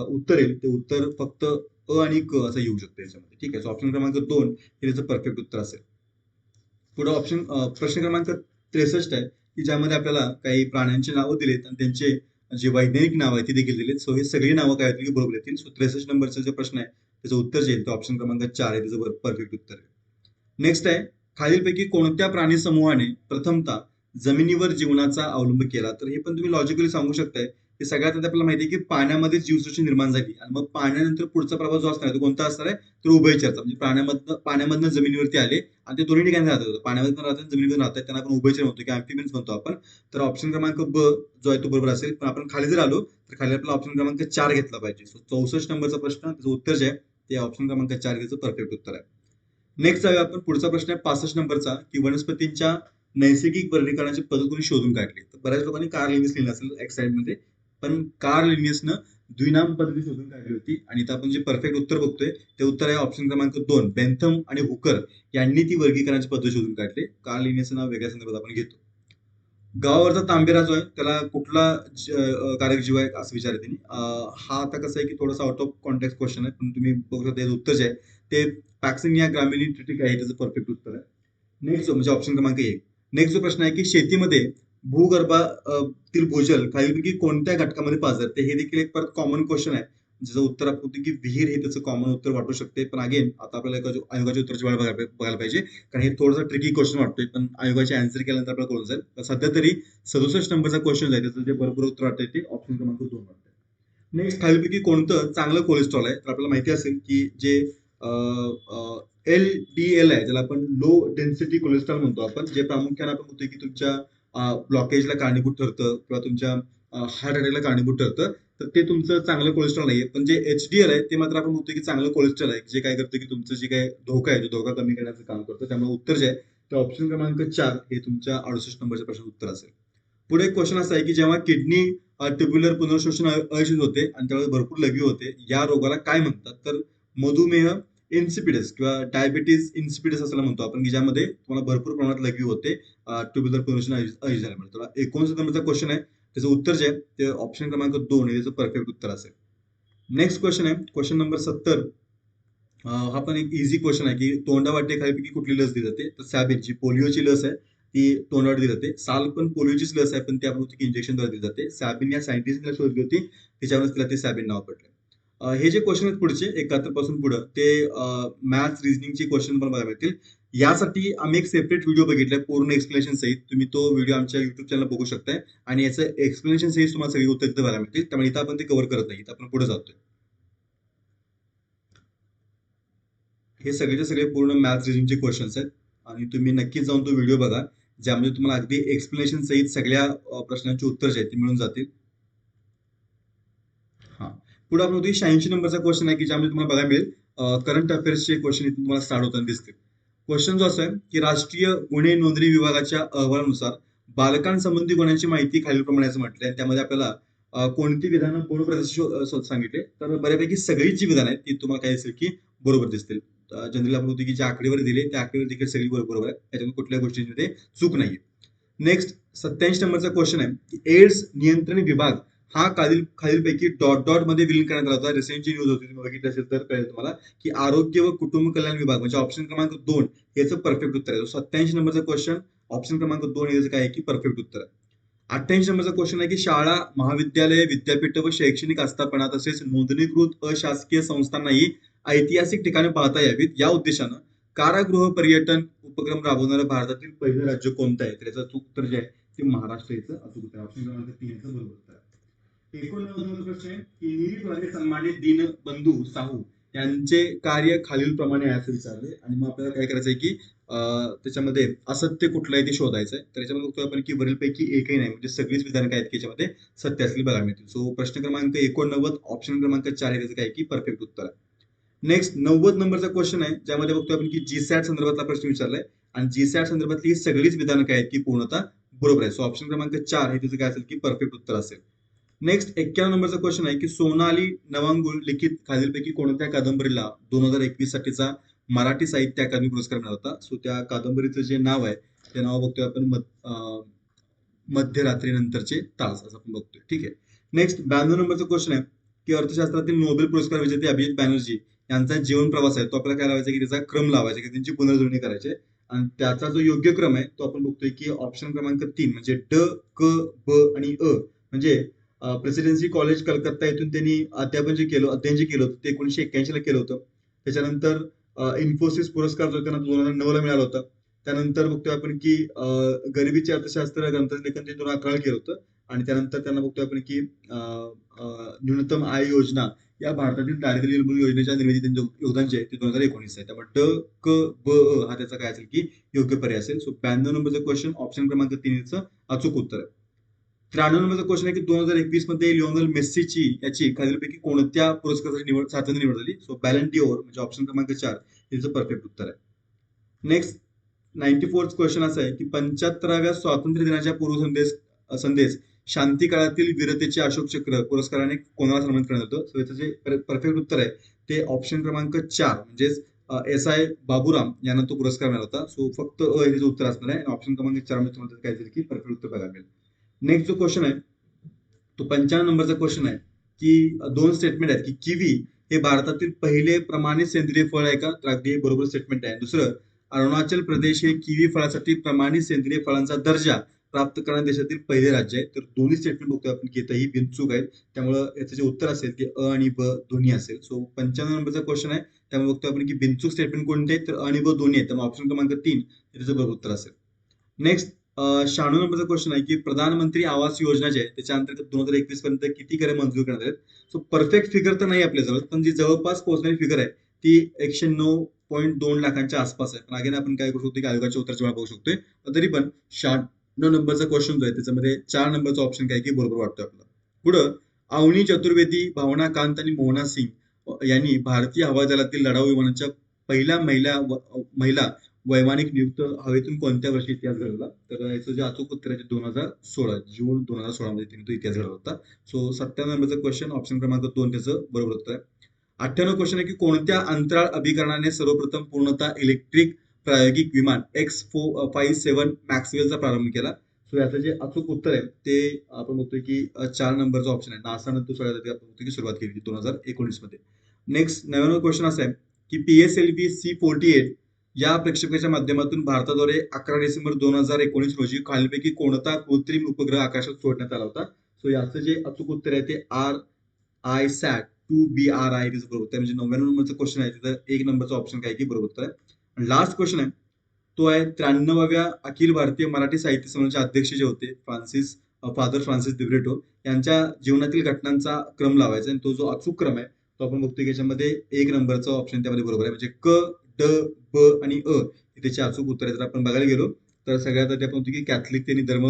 उत्तर येईल ते उत्तर फक्त अ आणि क असं येऊ शकतं याच्यामध्ये. ठीक आहे. सो ऑप्शन क्रमांक 2 हे त्याचं परफेक्ट उत्तर असेल. पुढे प्रश्न क्रमांक 63 आहे की ज्यामध्ये आपल्याला काही प्राण्यांची नावं दिलीत आणि त्यांचे जे वैज्ञानिक नाव आहे ती देखील दिलीत. सो हे सगळी नावं काय होतील की बरोबर येतील. सो 63 नंबरचा जो प्रश्न आहे त्याचं उत्तर जे येईल ते ऑप्शन क्रमांक 4 आहे त्याचं परफेक्ट उत्तर आहे. नेक्स्ट आहे खालीलपैकी कोणत्या प्राणी समूहाने प्रथमतः जमिनीवर जीवनाचा अवलंब केला? तर हे पण तुम्ही लॉजिकली सांगू शकताय की सगळ्यात आधी आपल्याला माहिती आहे की पाण्यामध्ये जीवसृष्टी निर्माण झाली आणि मग पाण्यानंतर पुढचा प्रभाव जो असणार आहे तो कोणता असणार आहे, तर उभयचरचा. म्हणजे पाण्यामधनं जमिनीवरती आले आणि ते दोन्ही ठिकाणी राहतात, पाण्यामध्ये राहतात जमिनीवर राहतात, त्यांना आपण उभयचर म्हणतो किंवा अॅम्फिबियन्स म्हणतो आपण. तर ऑप्शन क्रमांक ब जो आहे तो बरोबर असेल. पण आपण खाली जर आलो तर खाली आपला ऑप्शन क्रमांक 4 घेतला पाहिजे. सो 64 नंबरचा प्रश्न त्याचं उत्तर जे आहे ते ऑप्शन क्रमांक 4 त्याचं परफेक्ट उत्तर आहे. नेक्स्ट जाऊया आपण. पुढचा प्रश्न आहे 65 नंबरचा की वनस्पतींच्या नैसर्गिक वर्गीकरणाची पद्धत कोणी शोधून काढली? तर बऱ्याच लोकांनी कार्ल लिन्स लिहिलं असेल एक साइड मध्ये, पण कार्ल लिन्सनं द्विनाम पद्धती शोधून काढली होती. आणि इथं आपण जे परफेक्ट उत्तर बघतोय ते उत्तर आहे ऑप्शन क्रमांक 2 बेंथम आणि हुकर यांनी ती वर्गीकरणाची पद्धत शोधून काढली. कार्ल लिन्सचं नाव वेगळ्या संदर्भात आपण घेतो. गावावरचा तांबेरा जो आहे त्याला कुठला कारक जीव आहे असं विचारते. हा आता कसं आहे की थोडासा आउट ऑफ कॉन्टेक्स्ट क्वेश्चन आहे, पण तुम्ही बघू शकता याचं उत्तर जे आहे ते पॅक्सिनिया ग्रामिनी ट्रिटिक आहे, त्याचं परफेक्ट उत्तर आहे. नेक्स्ट म्हणजे ऑप्शन क्रमांक 1. नेक्स्ट जो प्रश्न आहे की शेतीमध्ये भूगर्भातील भूजल खालीलपैकी कोणत्या घटकामध्ये पाझरते? हे देखील एक परत कॉमन क्वेश्चन आहे, ज्याचं उत्तर आपण की विहीर हे त्याचं कॉमन उत्तर वाटू शकते. पण अगेन आता आपल्याला आयोगाच्या उत्तराची वाट बघायला पाहिजे, कारण हे थोडंसं ट्रिकी क्वेश्चन वाटतोय, पण आयोगाचे आन्सर केल्यानंतर आपल्याला कळून जाईल. तर सध्या तरी 67 नंबरचा क्वेश्चन आहे त्याचं जे बरोबर उत्तर वाटतंय ते ऑप्शन क्रमांक 2 वाटतंय. नेक्स्ट खालीलपैकी कोणतं चांगलं कोलेस्ट्रॉल आहे? तर आपल्याला माहिती असेल की जे एल डी एल आहे, ज्याला आपण लो डेन्सिटी कोलेस्ट्रॉल म्हणतो आपण, जे प्रामुख्याने आपण म्हणतो की तुमच्या ब्लॉकेजला कारणीभूत ठरतं किंवा तुमच्या हार्ट अटॅकला कारणीभूत ठरतं. तर ते तुमचं चांगलं कोलेस्ट्रॉल नाहीये. पण जे एचडीएल आहे ते मात्र आपण म्हणतो की चांगलं कोलेस्ट्रॉल आहे, जे काय करतं की तुमचं जे काही धोका आहे तो धोका कमी करण्याचं काम करतं. त्यामुळे उत्तर जे आहे ते ऑप्शन क्रमांक 4 हे तुमच्या 68 नंबरच्या प्रश्नाचं उत्तर असेल. पुढे एक क्वेश्चन असा आहे की जेव्हा किडनी ट्युब्युलर पुनर्शोषण अयशस्वी होते आणि त्यावेळेस भरपूर लघवी होते, या रोगाला काय म्हणतात? तर मधुमेह इन्सिपिडस किंवा डायबिटीज इन्सिपिडस असं म्हणतो आपण, की ज्यामध्ये तुम्हाला भरपूर प्रमाणात लघवी होते ट्युब्युलर पुनर्शोषण अयशस्वी झाल्यामुळे. तर 29 नंबरचा क्वेश्चन आहे, त्याचं उत्तर जे आहे ते ऑप्शन क्रमांक 2 हे त्याचं परफेक्ट उत्तर असेल. नेक्स्ट क्वेश्चन आहे क्वेश्चन नंबर 70. हा पण एक इझी क्वेश्चन आहे की तोंडावाटे खालीपैकी कुठली लस दिली जाते? तर सॅबिन, जी पोलिओची लस आहे ती तोंडावाटे दिली जाते. साल पण पोलिओचीच लस आहे, पण ती आपण इंजेक्शनद्वारे दिली जाते. सॅबिन या सायंटिस्टने शोधली होती, त्याच्यावरच तिला ते सॅबिन नाव पडलं. हे जे क्वेश्चन आहेत पुढचे 71 पासून पुढे ते मॅथ्स रिझनिंगचे क्वेश्चन पण बघायला मिळतील. यासाठी आम्ही एक सेपरेट व्हिडिओ बघितलाय पूर्ण एक्सप्लेनेशन सहित. तुम्ही तो व्हिडिओ आमच्या युट्यूब चॅनल बघू शकताय आणि याचं एक्सप्लेनेशन सहित तुम्हाला सगळी उत्तर तिथे बघायला मिळतील. त्यामुळे इथं आपण ते कव्हर करत नाही, इथं आपण पुढे जातोय. हे सगळेचे सगळे पूर्ण मॅथ्स रिझनिंगचे क्वेश्चन्स आहेत आणि तुम्ही नक्कीच जाऊन तो व्हिडिओ बघा, ज्यामध्ये तुम्हाला अगदी एक्सप्लेनेशन सहित सगळ्या प्रश्नांची उत्तर जे आहेत ते मिळून जातील. हा, पुढे आपण 86 नंबरचा क्वेश्चन आहे की ज्यामध्ये तुम्हाला बघायला मिळेल करंट अफेअर्सचे क्वेश्चन इथे तुम्हाला स्टार्ट होताना दिसतील. क्वेश्चन जो असा आहे की राष्ट्रीय गुन्हे नोंदणी विभागाच्या अहवालानुसार बालकांसंबंधी गुन्ह्यांची माहिती खालीलप्रमाणे असं म्हटलंय. त्यामध्ये आपल्याला कोणती विधानं बरोबर आहेत सांगितले. तर बऱ्यापैकी सगळीच जी विधानं आहेत ती तुम्हाला काय दिसेल की बरोबर दिसतील. जनरली आपण होती की ज्या आकडेवारी दिली त्या आकडेवारी देखील सगळी बरोबर आहे, त्याच्यामध्ये कुठल्या गोष्टींमध्ये चूक नाहीये. नेक्स्ट 87 नंबरचा क्वेश्चन आहे की एड्स नियंत्रण विभाग हा खालीलपैकी डॉट डॉट मध्ये विलीन करण्यात आला होता. रिसेंटची न्यूज होती, तुम्ही बघितली असेल तर कळेल तुम्हाला की आरोग्य व कुटुंब कल्याण विभाग म्हणजे ऑप्शन क्रमांक 2 याचं परफेक्ट उत्तर आहे. 87 नंबरचा क्वेश्चन ऑप्शन क्रमांक 2 याचं काय आहे की परफेक्ट उत्तर आहे. 88 नंबरचा क्वेश्चन आहे की शाळा, महाविद्यालय, विद्यापीठ व शैक्षणिक आस्थापना तसेच नोंदणीकृत अशासकीय संस्थांनाही ऐतिहासिक ठिकाणे पाहता यावीत या उद्देशानं कारागृह पर्यटन उपक्रम राबवणारं भारतातील पहिलं राज्य कोणतं आहे? तर याचं अचूक उत्तर जे आहे ते महाराष्ट्र याचं अचूक उत्तर आहे. ऑप्शन क्रमांक 3 याचं बरोबर उत्तर आहे. 89 प्रश्न आहे की निरीद्वारे सन्मानित दीनबंधू साहू यांचे कार्य खालील प्रमाणे आहे असं विचारले आणि मग आपल्याला काय करायचंय की त्याच्यामध्ये असत्य कुठलं आहे ते शोधायचं आहे. तर याच्यामध्ये बघतो आपण की वरीलपैकी एकही नाही, म्हणजे सगळीच विधानं काय आहेत की याच्यामध्ये सत्य असलेली बघायला मिळतील. सो प्रश्न क्रमांक 89 ऑप्शन क्रमांक 4 आहे त्याचं काय की परफेक्ट उत्तर आहे. नेक्स्ट 90 नंबरचा क्वेश्चन आहे, ज्यामध्ये बघतो आपण की जीसॅट संदर्भातला प्रश्न विचारलाय आणि जीसॅट संदर्भातली सगळीच विधानं काय आहेत की पूर्णतः बरोबर आहे. सो ऑप्शन क्रमांक 4 हे त्याचं काय असेल की परफेक्ट उत्तर असेल. नेक्स्ट 91 नंबरचा क्वेश्चन आहे की सोनाली नवांगुळ लिखित खालीलपैकी कोणत्या कादंबरीला 2021 साठीचा मराठी साहित्य अकादमी पुरस्कार मिळाला होता? सो त्या कादंबरीचं जे नाव आहे ते नाव बघतोय आपण मध्यरात्रीनंतरचे तास असं आपण बघतोय. ठीक आहे. नेक्स्ट 92 नंबरचा क्वेश्चन आहे की अर्थशास्त्रातील नोबेल पुरस्कार विजेते अभिजित बॅनर्जी यांचा जीवन प्रवास आहे तो आपल्याला काय लावायचा की त्याचा क्रम लावायचा की त्यांची पुनर्जुळणी करायची आणि त्याचा जो योग्य क्रम आहे तो आपण बघतोय की ऑप्शन क्रमांक 3 म्हणजे ड, क, ब आणि अ म्हणजे प्रेसिडेन्सी कॉलेज कलकत्ता येथून त्यांनी अध्ययन जे केलं होतं ते 1981 ला केलं होतं. त्याच्यानंतर इन्फोसिस पुरस्कार जो त्यांना 2009 ला मिळाला होता. त्यानंतर बघतोय आपण की गरिबीचे अर्थशास्त्र ग्रंथाचं लेखन ते 2011 केलं होतं आणि त्यानंतर त्यांना बघतोय आपण की न्यूनतम आय योजना या भारतातील दारिद्र्य निर्मूलन योजनेच्या निर्मिती त्यांचं योगदान जे आहे ते 2019 आहे. त्यामुळे ड, क, ब, अ हा त्याचा काय असेल की योग्य पर्याय असेल. सो 92 नंबरचा क्वेश्चन ऑप्शन क्रमांक 3 चं अचूक उत्तर आहे. 93 नंबरचा क्वेश्चन आहे की 2021 मध्ये लिओनल मेस्सीची याची खालीलपैकी कोणत्या पुरस्कारासाठी सातव्यांदा निवड झाली? सो बॅलन डिओर म्हणजे ऑप्शन क्रमांक 4 याचं परफेक्ट उत्तर आहे. नेक्स्ट 94th क्वेश्चन असा आहे की 75व्या स्वातंत्र्य दिनाच्या संदेश शांती काळातील वीरतेचे अशोक चक्र पुरस्काराने कोणाला सन्मानित करण्यात येतं? सो याचं जे परफेक्ट उत्तर आहे ते ऑप्शन क्रमांक 4 म्हणजेच एस आय बाबूराम यांना तो पुरस्कार मिळाला होता. सो फक्त अ हे उत्तर असणार आहे आणि ऑप्शन क्रमांक 4 मध्ये तुम्हाला काय की परफेक्ट उत्तर बघायला मिळेल. नेक्स्ट जो क्वेश्चन आहे तो 95 नंबरचा क्वेश्चन आहे की 2 स्टेटमेंट आहेत की किवी हे भारतातील पहिले प्रमाणित सेंद्रिय फळ आहे का? तर अगदी बरोबर स्टेटमेंट आहे. दुसरं, अरुणाचल प्रदेश हे किवी फळासाठी प्रमाणित सेंद्रिय फळांचा दर्जा प्राप्त करणाऱ्या देशातील पहिले राज्य आहे. तर दोन्ही स्टेटमेंट बघतोय आपण की इथंही बिनचूक आहेत. त्यामुळं याचं जे उत्तर असेल ते अ आणि ब दोन्ही असेल. सो 95 नंबरचा क्वेश्चन आहे, त्यामुळे बघतोय आपण की बिनचूक स्टेटमेंट कोणते आहेत? तर अ आणि ब दोन्ही आहेत. त्यामुळे ऑप्शन क्रमांक 3 हे त्याचं बरोबर उत्तर असेल. नेक्स्ट 96 नंबरचा क्वेश्चन आहे की प्रधानमंत्री आवास योजना जी आहे त्याच्या अंतर्गत 2021 पर्यंत किती घरे मंजूर करण्यात आहेत. सो परफेक्ट फिगर तर नाही आपल्याजवळ, पण जी जवळपास पोहोचणारी फिगर आहे ती 109.2 लाखांच्या आसपास आहे. पण अगेन आपण काय करू शकतो की आयोगाच्या उत्तराची वाट बघू शकतोय. पण तरी पण 96 नंबरचा क्वेश्चन जो आहे त्याच्यामध्ये 4 नंबरचा ऑप्शन काय की बरोबर वाटतोय आपल्याला. पुढं अवनी चतुर्वेदी, भावना कांत आणि मोहना सिंग यांनी भारतीय हवाई दलातील लढाऊ विमानांच्या पहिल्या महिला वैमानिक नियुक्त हवेतून कोणत्या वर्षी इतिहास घडवला. तर याचं जे अचूक उत्तर आहे ते 2016 जून 2016 मध्ये त्यांनी तो इतिहास घडवला होता. सो 97 नंबरचं क्वेश्चन ऑप्शन क्रमांक 2 त्याचं बरोबर उत्तर आहे. 98 क्वेश्चन आहे की कोणत्या अंतराळ अभिकरणाने सर्वप्रथम पूर्णतः इलेक्ट्रिक प्रायोगिक विमान X57 मॅक्सवेलचा प्रारंभ केला. सो याचं जे अचूक उत्तर आहे ते आपण बघतोय की 4 नंबरचा ऑप्शन आहे. नासानं तो सगळ्यात आधी आपण बघतोय की सुरुवात केली 2019 मध्ये. नेक्स्ट 99 क्वेश्चन असा आहे की PSLV C48 या प्रक्षेपकाच्या माध्यमातून भारताद्वारे 11 डिसेंबर 2019 रोजी खालीलपैकी कोणता कृत्रिम उपग्रह आकाशात सोडण्यात आला होता. सो याचं जे अचूक उत्तर आहे ते RISAT-2BRI बरोबर उत्तर आहे. म्हणजे 99 नंबरचा क्वेश्चन आहे तिथं 1 नंबरचा ऑप्शन काय की बरोबर उत्तर आहे. लास्ट क्वेश्चन आहे तो आहे 93व्या अखिल भारतीय मराठी साहित्य संमेलनाचे अध्यक्ष जे होते फादर फ्रान्सिस दिब्रिटो यांच्या जीवनातील घटनांचा क्रम लावायचा आणि तो जो अचूक क्रम आहे तो आपण बघतोय की याच्यामध्ये 1 नंबरचा ऑप्शन त्यामध्ये बरोबर आहे. म्हणजे क, ड, ब आणि अ हे त्याचे अचूक उत्तर आहे. जर आपण बघायला गेलो तर सगळ्यात आधी आपण म्हणतो की कॅथलिक त्यांनी धर्म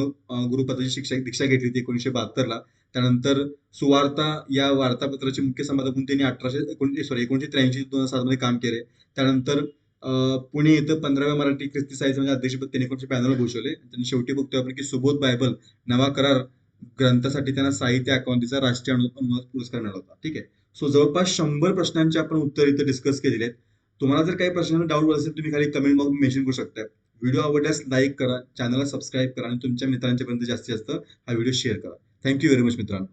गुरुपदाची दीक्षा घेतली होती 1972 ला. त्यानंतर सुवार्ता या वार्तापत्राचे मुख्य संपादक म्हणून त्यांनी 1983 2007 मध्ये काम केले. त्यानंतर पुणे इथं 15व्या मराठी ख्रिस्ती साहित्य संमेलनाचे अध्यक्षपद त्यांनी 1992 भूषवले. त्यांनी शेवटी बघतोय आपण की सुबोध बायबल नवा करार ग्रंथासाठी त्यांना साहित्य अकादमीचा राष्ट्रीय अनुवाद पुरस्कार मिळाला होता. ठीक आहे. सो जवळपास 100 प्रश्नांची आपण उत्तर इथं डिस्कस केलेली आहेत. तुम्हाला जर काही प्रश्नांना डाऊट असेल तुम्ही खाली कमेंट बॉक्स मेन्शन करू शकता. व्हिडिओ आवडल्यास लाईक करा, चॅनलला सबस्क्राईब करा आणि तुमच्या मित्रांच्या पर्यंत जास्तीत जास्त हा व्हिडिओ शेअर करा. थँक्यू व्हेरी मच मित्रांनो.